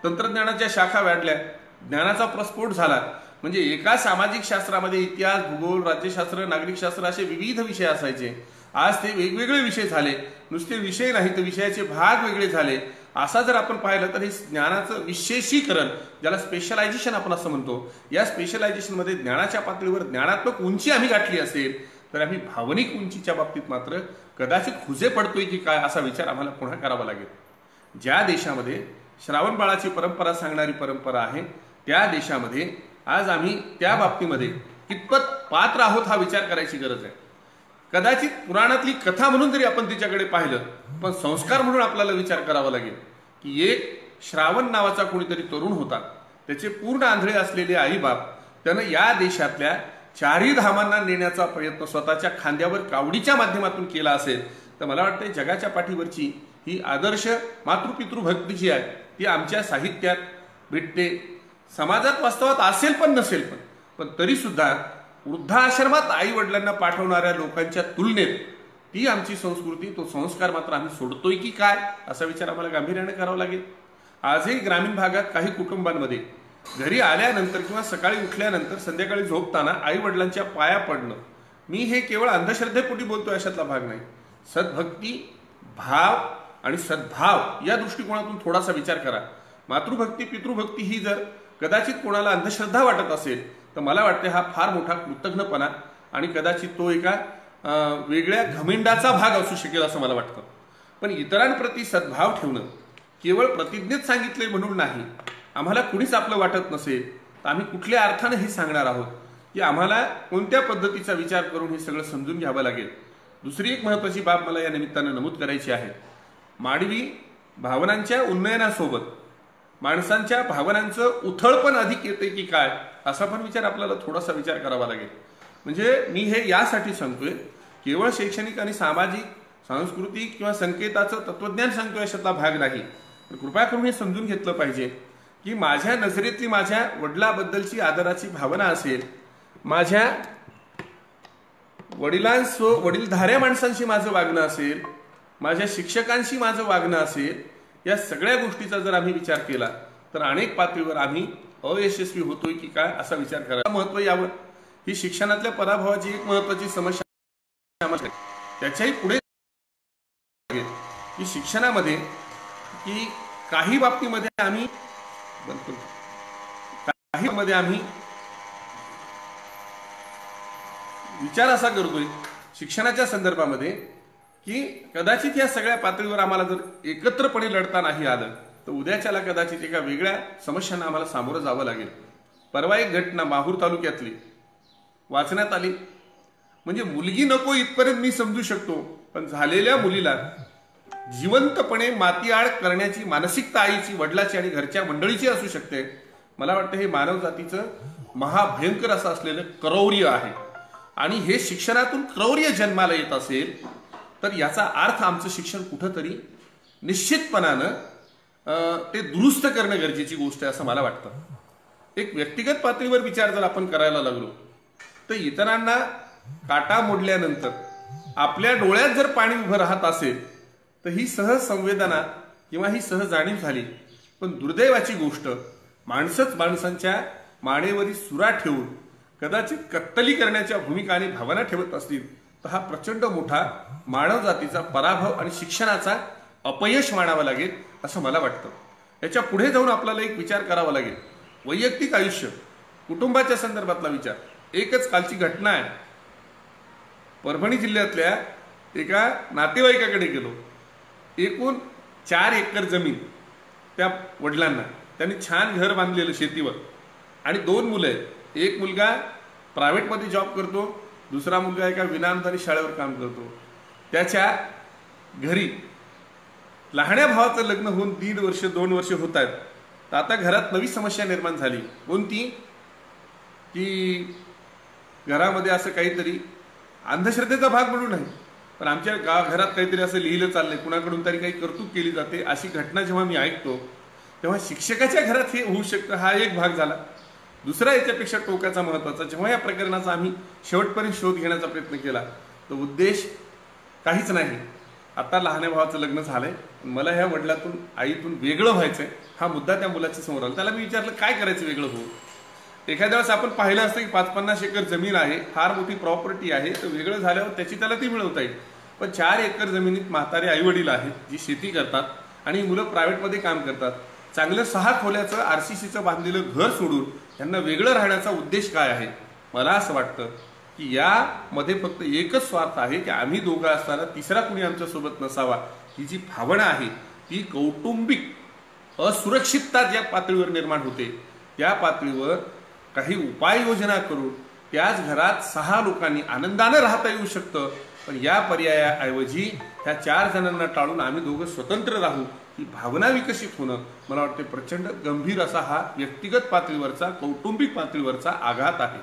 Speaker 2: तंत्रज्ञानाच्या शाखा वाढल्या, ज्ञानाचा प्रस्फोट झाला. म्हणजे एका सामाजिक शास्त्रामध्ये इतिहास, भूगोल, राज्यशास्त्र, नागरिकशास्त्र असे विविध विषय असायचे. आज ते वेगवेगळे विषय झाले. नुसते विषय नाही तर विषयाचे भाग वेगळे झाले. असा जर आपण पाहिलं तर हे ज्ञानाचं विशेषीकरण, ज्याला स्पेशलायझेशन आपण असं म्हणतो, या स्पेशलायझेशनमध्ये ज्ञानाच्या पातळीवर ज्ञानात्मक उंची आम्ही गाठली असेल तर आम्ही भावनिक उंचीच्या बाबतीत मात्र कदाचित खुजे पडतोय की काय असा विचार आम्हाला पुन्हा करावा लागेल. ज्या देशामध्ये श्रावण बाळाची परंपरा सांगणारी परंपरा आहे त्या देशामध्ये आज आम्ही त्या बाबतीमध्ये कितपत पात्र आहोत हा विचार करायची गरज आहे. कदाचित पुराणातली कथा म्हणून जरी आपण तिच्याकडे पाहिलं पण संस्कार म्हणून आपल्याला विचार करावा लागेल की एक श्रावण नावाचा कोणीतरी तरुण होता, त्याचे पूर्ण आंधळे असलेले आईबाप त्यानं या देशातल्या चारही धामांना नेण्याचा प्रयत्न स्वतःच्या खांद्यावर कावडीच्या माध्यमातून केला असेल तर मला वाटतं जगाच्या पाठीवरची ही आदर्श मातृपितृभक्ती जी आहे ती आमच्या साहित्यात भेटते. समाजात वास्तवात असेल पण नसेल पण तरी सुद्धा वृद्धाश्रमात आई वडिलांना पाठवणाऱ्या लोकांच्या तुलनेत ती आमची संस्कृती, तो संस्कार मात्र आम्ही सोडतोय की काय असा विचार आम्हाला गांभीर्याने करावा लागेल. आजही ग्रामीण भागात काही कुटुंबांमध्ये घरी आल्यानंतर किंवा सकाळी उठल्यानंतर संध्याकाळी झोपताना आई वडिलांच्या पाया पडणं, मी हे केवळ अंधश्रद्धेपोटी बोलतोय अशातला भाग नाही. सद्भक्ती, भाव आणि सद्भाव या दृष्टिकोनातून थोडासा विचार करा. मातृभक्ती, पितृभक्ती ही जर कदाचित कोणाला अंधश्रद्धा वाटत असेल तर मला वाटते हा फार मोठा कृतज्ञपणा आणि कदाचित तो एका वेगळ्या घमिंडाचा भाग असू शकेल असं मला वाटतं. पण इतरांप्रती सद्भाव ठेवणं केवळ प्रतिज्ञेत सांगितले म्हणून नाही. आम्हाला कुणीच आपलं वाटत नसेल तर आम्ही कुठल्या अर्थानं हे सांगणार आहोत की आम्हाला कोणत्या पद्धतीचा विचार करून हे सगळं समजून घ्यावं लागेल. दुसरी एक महत्त्वाची बाब मला या निमित्तानं नमूद करायची आहे. मानवी भावनांच्या उन्नयनासोबत माणसांच्या भावनांचं उथळपण अधिक येते की काय असा पण विचार आपल्याला थोडासा विचार करावा लागेल. म्हणजे मी हे यासाठी सांगतोय, केवळ शैक्षणिक आणि सामाजिक, सांस्कृतिक किंवा संकेताचं तत्वज्ञान सांगतोय अशातला भाग नाही. तर कृपया करून हे समजून घेतलं पाहिजे की माझ्या नजरेतली माझ्या वडिलाबद्दलची आदराची भावना असेल, माझ्या वडीलधाऱ्या माणसांशी माझं वागणं असेल, माझ्या शिक्षकांशी माझं वागणं असेल, या सगळ्या गोष्टीचा जर आम्ही विचार केला तर अनेक पातळीवर आम्ही अयशस्वी होतोय की काय असा विचार करायला महत्त्व यावं. ही शिक्षणातल्या पराभवाची एक महत्त्वाची समस्या त्याच्याही पुढे की शिक्षणामध्ये की काही बाबतीमध्ये आम्ही विचार असा करतोय शिक्षणाच्या संदर्भामध्ये की कदाचित या सगळ्या पातळीवर आम्हाला जर एकत्रपणे लढता नाही आलं तर उद्याच्याला कदाचित एका वेगळ्या समस्यांना आम्हाला सामोरं जावं लागेल. परवा एक घटना माहूर तालुक्यातली वाचण्यात आली. म्हणजे मुलगी नको इथपर्यंत मी समजू शकतो, पण झालेल्या मुलीला जिवंतपणे मातीआड करण्याची मानसिकता आईची, वडिलाची आणि घरच्या मंडळीची असू शकते. मला वाटतं हे मानव जातीचं महाभयंकर असं असलेलं क्रौर्य आहे. आणि हे शिक्षणातून क्रौर्य जन्माला येत असेल तर याचा अर्थ आमचं शिक्षण कुठंतरी निश्चितपणानं ते दुरुस्त करणं गरजेची गोष्ट आहे असं मला वाटतं. एक व्यक्तिगत पातळीवर विचार जर आपण करायला लागलो तर इतरांना काटा मोडल्यानंतर आपल्या डोळ्यात जर पाणी उभं राहत असेल तर ही सहज संवेदना किंवा ही सहज जाणीव झाली. पण दुर्दैवाची गोष्ट, माणसंच माणसांच्या मानेवरी सुरा ठेवून कदाचित कत्तली करण्याच्या भूमिका आणि भावना ठेवत असतील तर हा प्रचंड मोठा मानव जातीचा पराभव आणि शिक्षणाचा अपयश मानावा लागेल असं मला वाटतं. याच्या पुढे जाऊन आपल्याला एक विचार करावा लागेल. वैयक्तिक आयुष्य, कुटुंबाच्या संदर्भातला विचार. एकच कालची घटना आहे. परभणी जिल्ह्यातल्या एका नातेवाईकाकडे गेलो. एकूण 4 एकर जमीन त्या वडिलांना, त्यांनी छान घर बांधलेलं शेतीवर आणि 2 मुलं आहेत. एक मुलगा प्रायव्हेटमध्ये जॉब करतो, दुसरा मुलगा एका विनामदारी शाळेवर काम करतो. त्याच्या घरी लहान्या भावाचं लग्न होऊन 1.5 वर्ष 2 वर्ष होत आहेत, तर आता घरात नवी समस्या निर्माण झाली. कोणती? की घरामध्ये असं काहीतरी अंधश्रद्धेचा भाग म्हणून नाही, पण आमच्या घरात काहीतरी असं लिहिलं चाललंय, कुणाकडून तरी काही कर्तुक केली जाते, अशी घटना जेव्हा मी ऐकतो तेव्हा शिक्षकाच्या घरात हे होऊ शकतं, हा एक भाग झाला. दुसरा याच्यापेक्षा टोकाचा महत्त्वाचा, जेव्हा या प्रकरणाचा आम्ही शेवटपर्यंत शोध घेण्याचा प्रयत्न केला तर उद्देश काहीच नाही. आता लहान्या भावाचं लग्न झालंय, मला ह्या वडिलातून आईतून वेगळं व्हायचंय, हा मुद्दा त्या मुलाच्या समोर आला. त्याला मी विचारलं काय करायचं वेगळं होऊ. एखाद्या वेळेस आपण पाहिलं असतं की 5-50 एकर जमीन आहे, फार मोठी प्रॉपर्टी आहे, तर वेगळं झाल्यावर त्याची त्याला ती मिळवता येईल. पण 4 एकर जमिनीत म्हातारे आई वडील आहेत जी शेती करतात आणि मुलं प्रायव्हेटमध्ये काम करतात. चांगलं 6 खोल्याचं RCCचं बांधलेलं घर सोडून त्यांना वेगळं राहण्याचा उद्देश काय आहे? मला असं वाटतं की यामध्ये फक्त एकच स्वार्थ आहे की आम्ही दोघं असताना तिसरा कुणी आमच्यासोबत नसावा. ही जी भावना आहे ती कौटुंबिक असुरक्षितता ज्या पातळीवर निर्माण होते त्या पातळीवर काही उपाययोजना करून त्याच घरात 6 लोकांनी आनंदानं राहता येऊ शकतं. पण या पर्यायाऐवजी ह्या 4 जणांना टाळून आम्ही दोघं स्वतंत्र राहू ही भावना विकसित होणं मला वाटते प्रचंड गंभीर असा हा व्यक्तिगत पातळीवरचा कौटुंबिक पातळीवरचा आघात आहे.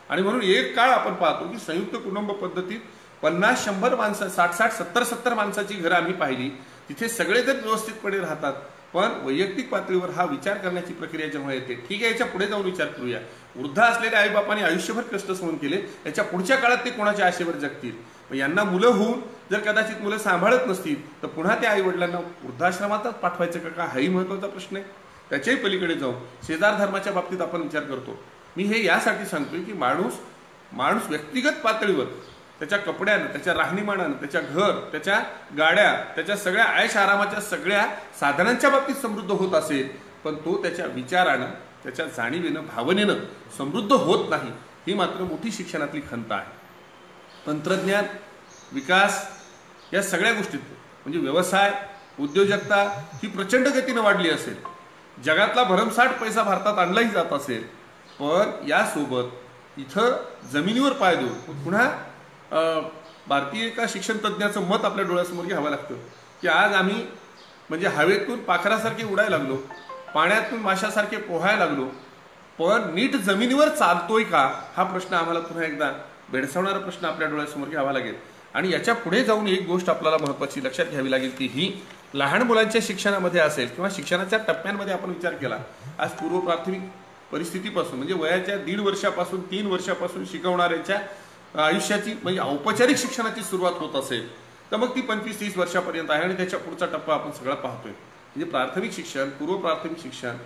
Speaker 2: आणि म्हणून एक काळ आपण पाहतो की संयुक्त कुटुंब पद्धतीत 50-100 माणसं 60-60 70-70 माणसाची घरं आम्ही पाहिली, तिथे सगळेजण व्यवस्थितपणे राहतात. पण वैयक्तिक पातळीवर हा विचार करण्याची प्रक्रिया जेव्हा येते, ठीक आहे याच्या पुढे जाऊन विचार करूया, वृद्ध असलेल्या आईबापांनी आयुष्यभर कष्ट सहन केले, याच्या पुढच्या काळात ते कोणाच्या आशेवर जगतील. यांना मुलं होऊन जर कदाचित मुलं सांभाळत नसतील तर पुन्हा त्या आई वडिलांना वृद्धाश्रमातच पाठवायचं का हाही महत्वाचा प्रश्न आहे. त्याच्याही पलीकडे जाऊन शेजार धर्माच्या बाबतीत आपण विचार करतो. मी हे यासाठी सांगतोय की माणूस व्यक्तिगत पातळीवर त्याच्या कपड्यानं, त्याच्या राहणीमानानं, त्याच्या घर, त्याच्या गाड्या, त्याच्या सगळ्या ऐश आरामाच्या सगळ्या साधनांच्या बाबतीत समृद्ध होत असेल, पण तो त्याच्या विचारानं, त्याच्या जाणीवेनं, भावनेनं समृद्ध होत नाही. ही मात्र मोठी शिक्षणातली खंत आहे. तंत्रज्ञान विकास या सगळ्या गोष्टीत म्हणजे व्यवसाय, उद्योजकता ही प्रचंड गतीनं वाढली असेल, जगातला भरमसाठ पैसा भारतात आणलाही जात असेल, पण यासोबत इथं जमिनीवर पाय देऊन पुन्हा भारतीय एका शिक्षण तज्ज्ञाचं मत आपल्या डोळ्यासमोर घ्यावं लागतं की आज आम्ही म्हणजे हवेतून पाखरासारखे उडायला लागलो, पाण्यातून माशासारखे पोहायला लागलो, पण नीट जमिनीवर चालतोय का हा प्रश्न आम्हाला पुन्हा एकदा भेडसावणारा प्रश्न आपल्या डोळ्यासमोर घ्यावा लागेल. आणि याच्या पुढे जाऊन एक गोष्ट आपल्याला महत्त्वाची लक्षात घ्यावी लागेल की ही लहान मुलांच्या शिक्षणामध्ये असेल किंवा शिक्षणाच्या टप्प्यांमध्ये आपण विचार केला, आज पूर्व प्राथमिक परिस्थितीपासून म्हणजे वयाच्या 1.5 वर्षापासून 3 वर्षापासून शिकवणाऱ्याच्या आयुष्याची म्हणजे औपचारिक शिक्षणाची सुरुवात होत असेल तर मग ती 25-30 वर्षापर्यंत आहे. आणि त्याच्या पुढचा टप्पा आपण सगळा पाहतोय म्हणजे प्राथमिक शिक्षण, पूर्व प्राथमिक शिक्षण,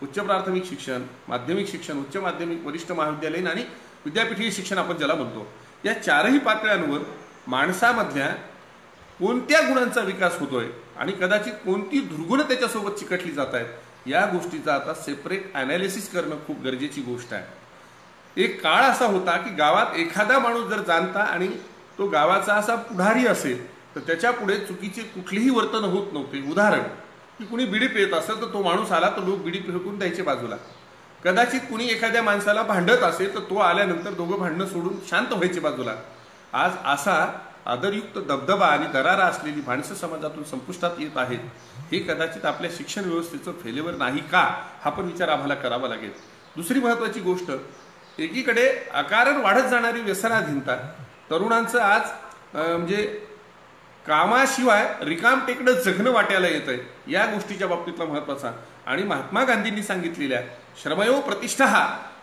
Speaker 2: उच्च प्राथमिक शिक्षण, माध्यमिक शिक्षण, उच्च माध्यमिक, वरिष्ठ महाविद्यालयीन आणि विद्यापीठीय शिक्षण आपण ज्याला म्हणतो. या 4ही पातळ्यांवर माणसामधल्या कोणत्या गुणांचा विकास होतोय आणि कदाचित कोणती दुर्गुणं त्याच्यासोबत चिकटली जात आहेत या गोष्टीचा आता सेपरेट अनालिसिस करणं खूप गरजेची गोष्ट आहे. एक काळ असा होता की गावात एखादा माणूस जर जाणता आणि तो गावाचा असा पुढारी असेल तर त्याच्या पुढे चुकीचे कुठलीही वर्तन होत नव्हते. उदाहरण की कुणी बिडी पित असेल तर तो माणूस आला तर लोक बिडी फेकून द्यायचे बाजूला. कदाचित कुणी एखाद्या माणसाला भांडत असेल तर तो आल्यानंतर दोघं भांडणं सोडून शांत व्हायचे बाजूला. आज असा आदरयुक्त दबदबा आणि दरारा असलेली माणसं समाजातून संपुष्टात येत आहेत. हे कदाचित आपल्या शिक्षण व्यवस्थेचं फेल्युअर नाही का हा पण विचार आम्हाला करावा लागेल. दुसरी महत्त्वाची गोष्ट, एकीकडे अकारण वाढत जाणारी व्यसनाधीनता, तरुणांचं आज म्हणजे कामाशिवाय रिकाम टेकडं जगणं वाट्याला येत आहे, या गोष्टीच्या बाबतीतला महत्त्वाचा. आणि महात्मा गांधींनी सांगितलेल्या श्रमयो प्रतिष्ठा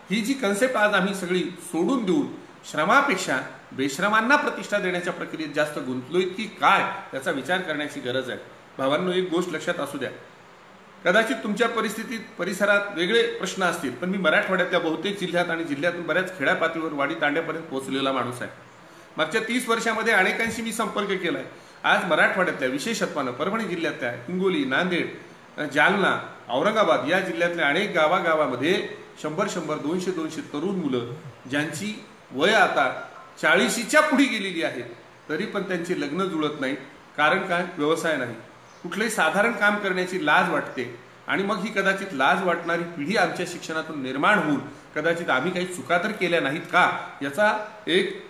Speaker 2: ही जी कन्सेप्ट आज आम्ही सगळी सोडून देऊन श्रमापेक्षा बेश्रमांना प्रतिष्ठा देण्याच्या प्रक्रियेत जास्त गुंतलोय की काय याचा विचार करण्याची गरज आहे. भावांनो, एक गोष्ट लक्षात असू द्या, कदाचित तुमच्या परिसरात वेगळे प्रश्न असतील, पण मी मराठवाड्यातल्या बहुतेक जिल्ह्यात आणि जिल्ह्यातून बऱ्याच खेड्या पातळीवर वाडी तांड्यापर्यंत पोहोचलेला माणूस आहे. मागच्या 30 वर्षामध्ये अनेकांशी मी संपर्क केलाय. आज मराठवाड्यातल्या विशेषत्वानं परभणी जिल्ह्यातल्या हिंगोली, नांदेड, जालना, औरंगाबाद या जिल्ह्यातल्या अनेक गावागावामध्ये 100-100, 200-200 तरुण मुलं ज्यांची वय आता 40च्या पुढे गेलेली आहे, तरी पण त्यांची लग्न जुळत नाही. कारण काय? व्यवसाय नाही, कुठलंही साधारण काम करण्याची लाज वाटते. आणि मग ही कदाचित लाज वाटणारी पिढी आमच्या शिक्षणातून निर्माण होऊन कदाचित आम्ही काही चुका तर केल्या नाहीत का याचा एक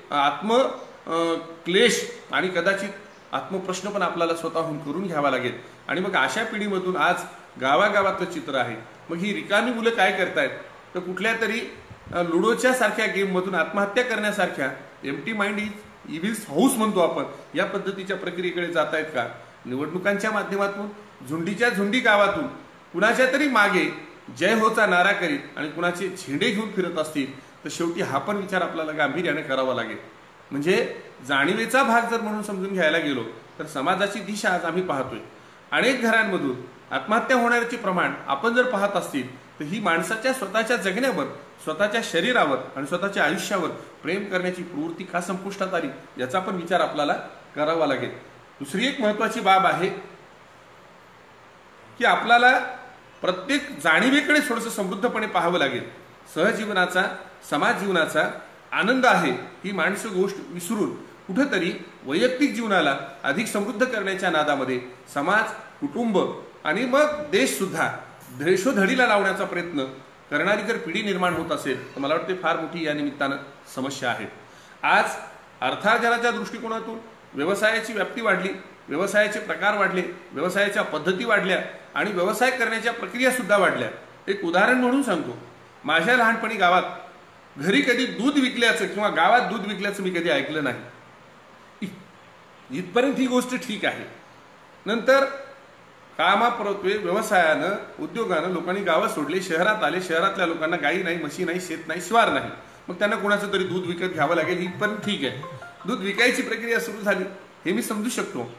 Speaker 2: क्लेश आणि कदाचित आत्मप्रश्न पण आपल्याला स्वतःहून करून घ्यावा लागेल. आणि मग अशा पिढीमधून आज गावागावातलं चित्र आहे. मग ही रिकामी मुलं काय करतायत तर कुठल्या तरी लुडोच्या सारख्या गेममधून आत्महत्या करण्यासारख्या एम्प्टी माइंड इज इव्हिल्स हाऊस म्हणतो आपण, या पद्धतीच्या प्रक्रियेकडे जात आहेत का? निवडणुकांच्या माध्यमातून झुंडीच्या झुंडी गावातून कुणाच्या तरी मागे जय होचा नारा करीत आणि कुणाचे झेंडे घेऊन फिरत असतील तर शेवटी हा पण विचार आपल्याला गांभीर्याने करावा लागेल. म्हणजे जाणीवेचा भाग जर म्हणून समजून घ्यायला गेलो तर समाजाची दिशा आज आम्ही पाहतोय. अनेक घरांमधून आत्महत्या होण्याचे प्रमाण आपण जर पाहत असतील तर ही माणसाच्या स्वतःच्या जगण्यावर, स्वतःच्या शरीरावर आणि स्वतःच्या आयुष्यावर प्रेम करण्याची प्रवृत्ती का संपुष्टात आली याचा पण विचार आपल्याला करावा लागेल. दुसरी एक महत्वाची बाब आहे की आपल्याला प्रत्येक जाणीवेकडे थोडंसं समृद्धपणे पाहावं लागेल. सहजीवनाचा, समाज जीवनाचा आनंद आहे ही माणसं गोष्ट विसरून कुठंतरी वैयक्तिक जीवनाला अधिक समृद्ध करण्याच्या नादामध्ये समाज, कुटुंब आणि मग देश सुद्धा देशोधडीला लावण्याचा प्रयत्न करणारी जर पिढी निर्माण होत असेल तर मला वाटते फार मोठी या निमित्तानं समस्या आहे. आज अर्थार्जनाच्या दृष्टिकोनातून व्यवसायाची व्याप्ती वाढली, व्यवसायाचे प्रकार वाढले, व्यवसायाच्या पद्धती वाढल्या आणि व्यवसाय करण्याच्या प्रक्रिया सुद्धा वाढल्या. एक उदाहरण म्हणून सांगतो, माझ्या लहानपणी गावात घरी कधी दूध विकल्याचं किंवा गावात दूध विकल्याचं मी कधी ऐकलं नाही. इथपर्यंत ही गोष्ट ठीक आहे. नंतर कामापुरते व्यवसायानं, उद्योगानं लोकांनी गावं सोडले, शहरात आले. शहरातल्या लोकांना गाई नाही, म्हशी नाही, शेत नाही, शिवार नाही. मग त्यांना कोणाचं तरी दूध विकत घ्यावं लागेल, इथपर्यंत ठीक आहे. दूध विकायची प्रक्रिया सुरू झाली हे मी समजू शकतो.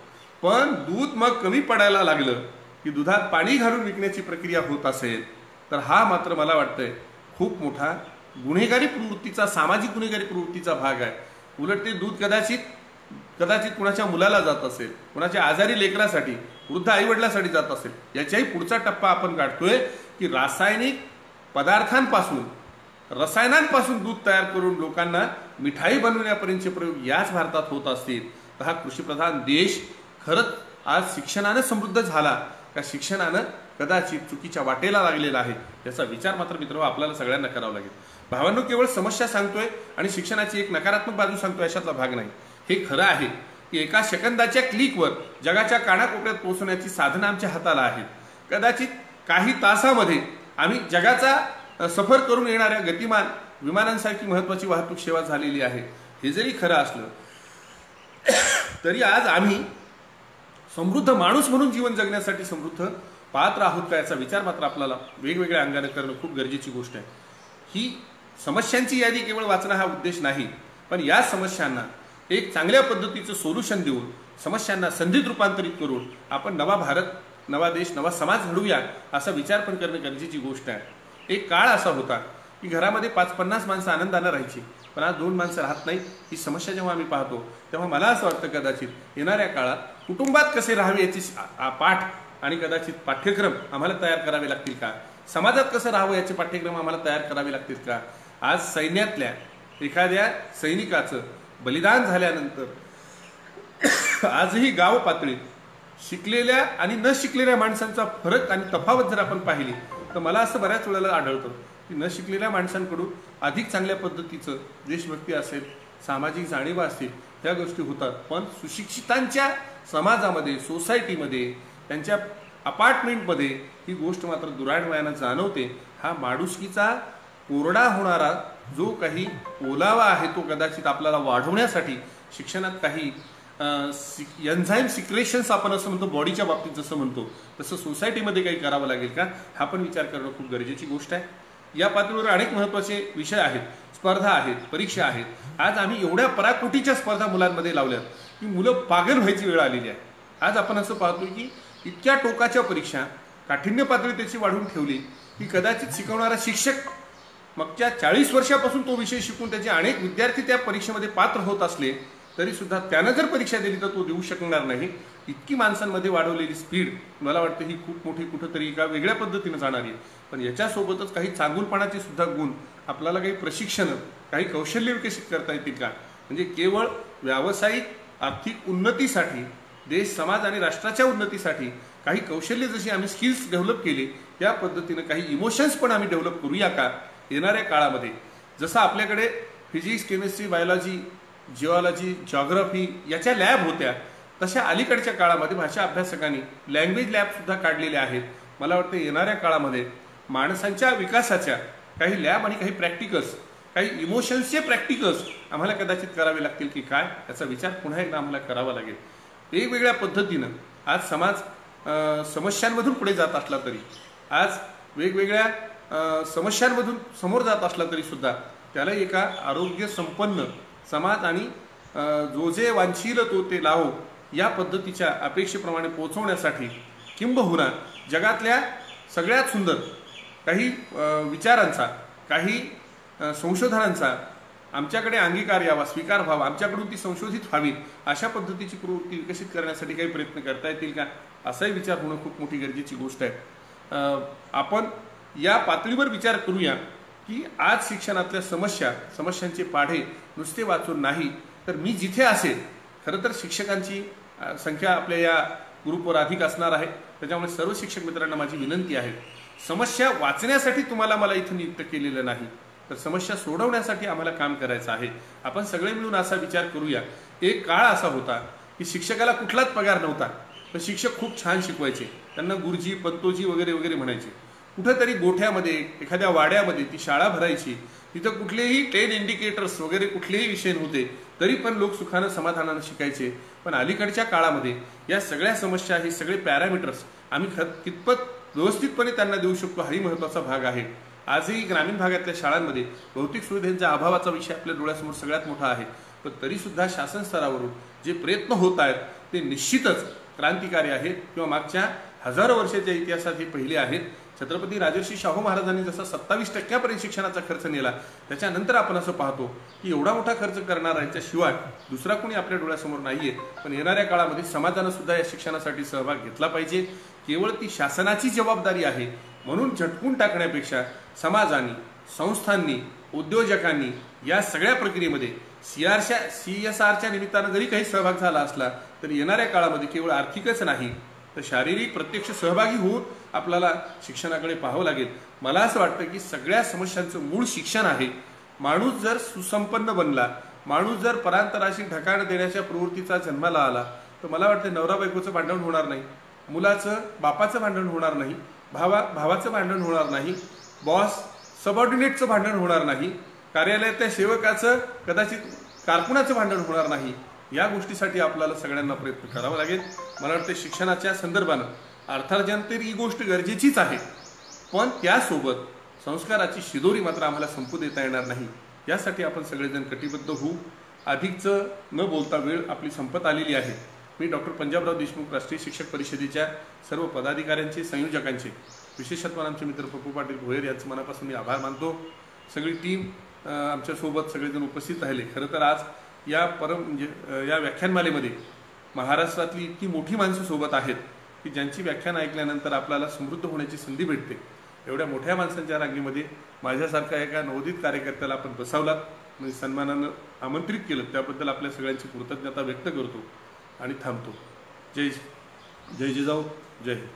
Speaker 2: पण दूध मग कमी पडायला लागलं की दुधात पाणी घालून विकण्याची प्रक्रिया होत असेल तर हा मात्र मला वाटतंय खूप मोठा गुन्हेगारी प्रवृत्तीचा, सामाजिक गुन्हेगारी प्रवृत्तीचा भाग आहे. उलट ते दूध कदाचित कुणाच्या मुलाला जात असेल, कुणाच्या आजारी लेकरासाठी, वृद्ध आईवडिलासाठी जात असेल. याच्याही पुढचा टप्पा आपण काढतोय की रासायनिक पदार्थांपासून, रसायनांपासून दूध तयार करून लोकांना मिठाई बनवण्यापर्यंतचे प्रयोग याच भारतात होत असतील तर हा कृषीप्रधान देश खरंच आज शिक्षणानं समृद्ध झाला का शिक्षणानं कदाचित चुकीच्या वाटेला लागलेला आहे याचा विचार मात्र मित्र आपल्याला सगळ्यांना करावा लागेल. भावांनो, केवळ समस्या सांगतोय आणि शिक्षणाची एक नकारात्मक बाजू सांगतोय अशातला भाग नाही. हे खरं आहे की एका सेकंदाच्या क्लिकवर जगाच्या कानाकोपऱ्यात पोहोचण्याची साधनं आमच्या हाताला आहेत. कदाचित काही तासामध्ये आम्ही जगाचा सफर करून येणाऱ्या गतिमान विमानांसारखी महत्वाची वाहतूक सेवा झालेली आहे. हे जरी खरं असलं तरी आज आम्ही समृद्ध माणूस म्हणून जीवन जगण्यासाठी समृद्ध पात्र आहोत का याचा विचार मात्र आपल्याला वेगवेगळ्या अंगाने करणं खूप गरजेची गोष्ट आहे. ही समस्यांची यादी केवळ वाचणं हा उद्देश नाही, पण या समस्यांना एक चांगल्या पद्धतीचं सोल्युशन देऊन, समस्यांना संधीत रूपांतरित करून आपण नवा भारत, नवा देश, नवा समाज घडवूया असा विचार पण करणं गरजेची गोष्ट आहे. एक काळ असा होता की घरामध्ये 5-50 माणसं आनंदानं राहायची, पण आज 2 माणसं राहत नाही. ही समस्या जेव्हा आम्ही पाहतो तेव्हा मला असं वाटतं कदाचित येणाऱ्या काळात कुटुंबात कसे राहावे याची पाठ आणि कदाचित पाठ्यक्रम आम्हाला तयार करावे लागतील का, समाजात कसं राहावं याचे पाठ्यक्रम आम्हाला तयार करावे लागतील का. आज सैन्यातल्या एखाद्या सैनिकाचं बलिदान झाल्यानंतर आजही गाव पातळीत शिकलेल्या आणि न शिकलेल्या माणसांचा फरक आणि तफावत जर आपण पाहिली तर मला असं बऱ्याच वेळेला आढळतं की न शिकलेल्या माणसांकडून अधिक चांगल्या पद्धतीचं देशभक्ती असेल, सामाजिक जाणीवा असेल, त्या गोष्टी होतात. पण सुशिक्षितांच्या समाजामध्ये, सोसायटीमध्ये, त्यांच्या अपार्टमेंटमध्ये ही गोष्ट मात्र दुराडवयानं जाणवते. हा माणुसकीचा कोरडा होणारा जो काही ओलावा आहे तो कदाचित आपल्याला वाढवण्यासाठी शिक्षणात काही एन्झाईम सिक्रेशन्स आपण असं म्हणतो, बॉडीच्या बाबतीत जसं म्हणतो तसं सोसायटीमध्ये काही करावं लागेल का हा पण विचार करणं खूप गरजेची गोष्ट आहे. या पातळीवर अनेक महत्त्वाचे विषय आहेत, स्पर्धा आहेत, परीक्षा आहेत. आज आम्ही एवढ्या पराकोटीच्या स्पर्धा मुलांमध्ये लावल्यात की मुलं पागल व्हायची वेळ आलेली आहे. आज आपण असं पाहतोय की इतक्या टोकाच्या परीक्षा, काठिण्य पातळी त्याची वाढवून ठेवली की कदाचित शिकवणारा शिक्षक मागच्या 40 वर्षापासून तो विषय शिकून त्याचे अनेक विद्यार्थी त्या परीक्षेमध्ये पात्र होत असले तरी सुद्धा त्यानं जर परीक्षा दिली तर तो देऊ शकणार नाही. इतकी माणसांमध्ये वाढवलेली स्पीड मला वाटतं ही खूप मोठी कुठंतरी एका वेगळ्या पद्धतीनं जाणारी आहे. पण याच्यासोबतच काही चांगुलपणाचे सुद्धा गुण, आपल्याला काही प्रशिक्षण, काही कौशल्य विकसित करता येतील का. म्हणजे केवळ व्यावसायिक आर्थिक उन्नतीसाठी, देश, समाज आणि राष्ट्राच्या उन्नतीसाठी काही कौशल्य जशी आम्ही स्किल्स डेव्हलप केली त्या पद्धतीनं काही इमोशन्स पण आम्ही डेव्हलप करूया का येणाऱ्या काळामध्ये. जसं आपल्याकडे physics, chemistry, biology, geology, geography याच्या लॅब होत्या तशा अलीकडच्या काळामध्ये भाषा अभ्यासकांनी लँग्वेज लॅबसुद्धा काढलेले आहेत. मला वाटतं येणाऱ्या काळामध्ये माणसांच्या विकासाच्या काही लॅब आणि काही प्रॅक्टिकल्स, काही इमोशन्सचे प्रॅक्टिकल्स आम्हाला कदाचित करावे लागतील की काय, याचा विचार पुन्हा एकदा आम्हाला करावा लागेल. वेगवेगळ्या पद्धतीनं आज समाज समस्यांमधून पुढे जात असला तरी, आज वेगवेगळ्या समस्यांमधून समोर जात असला तरी सुद्धा त्याला एका आरोग्य संपन्न समाज आणि जो जे वांछील तो ते लावो या पद्धतीच्या अपेक्षेप्रमाणे पोहोचवण्यासाठी, किंबहुना जगातल्या सगळ्यात सुंदर काही विचारांचा, काही संशोधनांचा आमच्याकडे अंगीकार यावा, स्वीकार व्हावा, आमच्याकडून ती संशोधित व्हावी, अशा पद्धतीची प्रवृत्ती विकसित करण्यासाठी काही प्रयत्न करता येतील का, असाही विचार होणं खूप मोठी गरजेची गोष्ट आहे. आपण या पातळीवर विचार करूया की आज शिक्षणातल्या समस्यांचे पाढे नुसते वाचून नाही तर मी जिथे असेल, खरं तर शिक्षकांची संख्या आपल्या या ग्रुपवर अधिक असणार आहे, त्याच्यामुळे सर्व शिक्षक मित्रांना माझी विनंती आहे, समस्या वाचण्यासाठी तुम्हाला मला इथं नियुक्त केलेलं नाही, तर समस्या सोडवण्यासाठी आम्हाला काम करायचं आहे. आपण सगळे मिळून असा विचार करूया. एक काळ असा होता की शिक्षकाला कुठलाच पगार नव्हता, पण शिक्षक खूप छान शिकवायचे, त्यांना गुरुजी, पंतोजी वगैरे वगैरे म्हणायचे. कुठेतरी गोठ्यामध्ये, एखाद्या वाड्यामध्ये ती शाळा भरायची, तिथं कुठलेही 10 इंडिकेटर्स वगैरे कुठलेही विषय नव्हते, तरी पण लोक सुखानं समाधानानं शिकायचे. पण अलीकडच्या काळामध्ये या सगळ्या समस्या, हे सगळे पॅरामीटर्स आम्ही कितपत व्यवस्थितपणे त्यांना देऊ शकतो हाही महत्त्वाचा भाग आहे. आजही ग्रामीण भागातल्या शाळांमध्ये भौतिक सुविधांच्या अभावाचा विषय आपल्या डोळ्यासमोर सगळ्यात मोठा आहे. पण तरीसुद्धा शासन स्तरावरून जे प्रयत्न होत आहेत ते निश्चितच क्रांतिकारी आहेत, किंवा मागच्या हजारो वर्षाच्या इतिहासात हे पहिले आहेत. छत्रपती राजर्षी शाहू महाराजांनी जसा 27% शिक्षणाचा खर्च नेला, त्याच्यानंतर आपण असं पाहतो की एवढा मोठा खर्च करणारा याच्याशिवाय दुसरा कोणी आपल्या डोळ्यासमोर नाहीये. पण येणाऱ्या काळामध्ये समाजानं सुद्धा या शिक्षणासाठी सहभाग घेतला पाहिजे. केवळ ती शासनाची जबाबदारी आहे म्हणून झटकून टाकण्यापेक्षा समाजाने, संस्थांनी, उद्योजकांनी या सगळ्या प्रक्रियेमध्ये CSRच्या निमित्तानं जरी काही सहभाग झाला असला तरी येणाऱ्या काळामध्ये केवळ आर्थिकच नाही तर शारीरिक प्रत्यक्ष सहभागी होऊन आपल्याला शिक्षणाकडे पाहावं लागेल. मला असं वाटतं की सगळ्या समस्यांचं मूळ शिक्षण आहे. माणूस जर सुसंपन्न बनला, माणूस जर परांतराशी ढकाण देण्याच्या प्रवृत्तीचा जन्माला आला, तर मला वाटतं नवरा बायकोचं भांडण होणार नाही, मुलाचं बापाचं भांडण होणार नाही, भावाचं भांडण होणार नाही, बॉस सबऑर्डिनेटचं भांडण होणार नाही, कार्यालयातल्या सेवकाचं कदाचित कारकुनाचं भांडण होणार नाही. या गोष्टीसाठी आपल्याला सगळ्यांना प्रयत्न करावा लागेल. मला वाटतं शिक्षणाच्या संदर्भानं अर्थार्जन तर ही गोष्ट गरजेचीच आहे, पण त्यासोबत संस्काराची शिदोरी मात्र आम्हाला संपू देता येणार नाही. यासाठी आपण सगळेजण कटिबद्ध होऊ. अधिकचं न बोलता वेळ आपली संपत आलेली आहे. मी डॉक्टर पंजाबराव देशमुख राष्ट्रीय शिक्षक परिषदेच्या सर्व पदाधिकाऱ्यांचे, संयोजकांचे, विशेषत्वान आमचे मित्र पप्पू पाटील भोयर यांचं मनापासून मी आभार मानतो. सगळी टीम आमच्यासोबत सगळेजण उपस्थित राहिले. खरं तर आज या या व्याख्यानमालेमध्ये महाराष्ट्रातली इतकी मोठी माणसं सोबत आहेत की ज्यांची व्याख्यान ऐकल्यानंतर आपल्याला समृद्ध होण्याची संधी भेटते. एवढ्या मोठ्या माणसांच्या रांगेमध्ये माझ्यासारखा एका नवोदित कार्यकर्त्याला आपण बसावलात, म्हणजे सन्मानानं आमंत्रित केलं, त्याबद्दल आपल्या सगळ्यांची कृतज्ञता व्यक्त करतो आणि थांबतो. जय जिजाऊ, जय हिंद.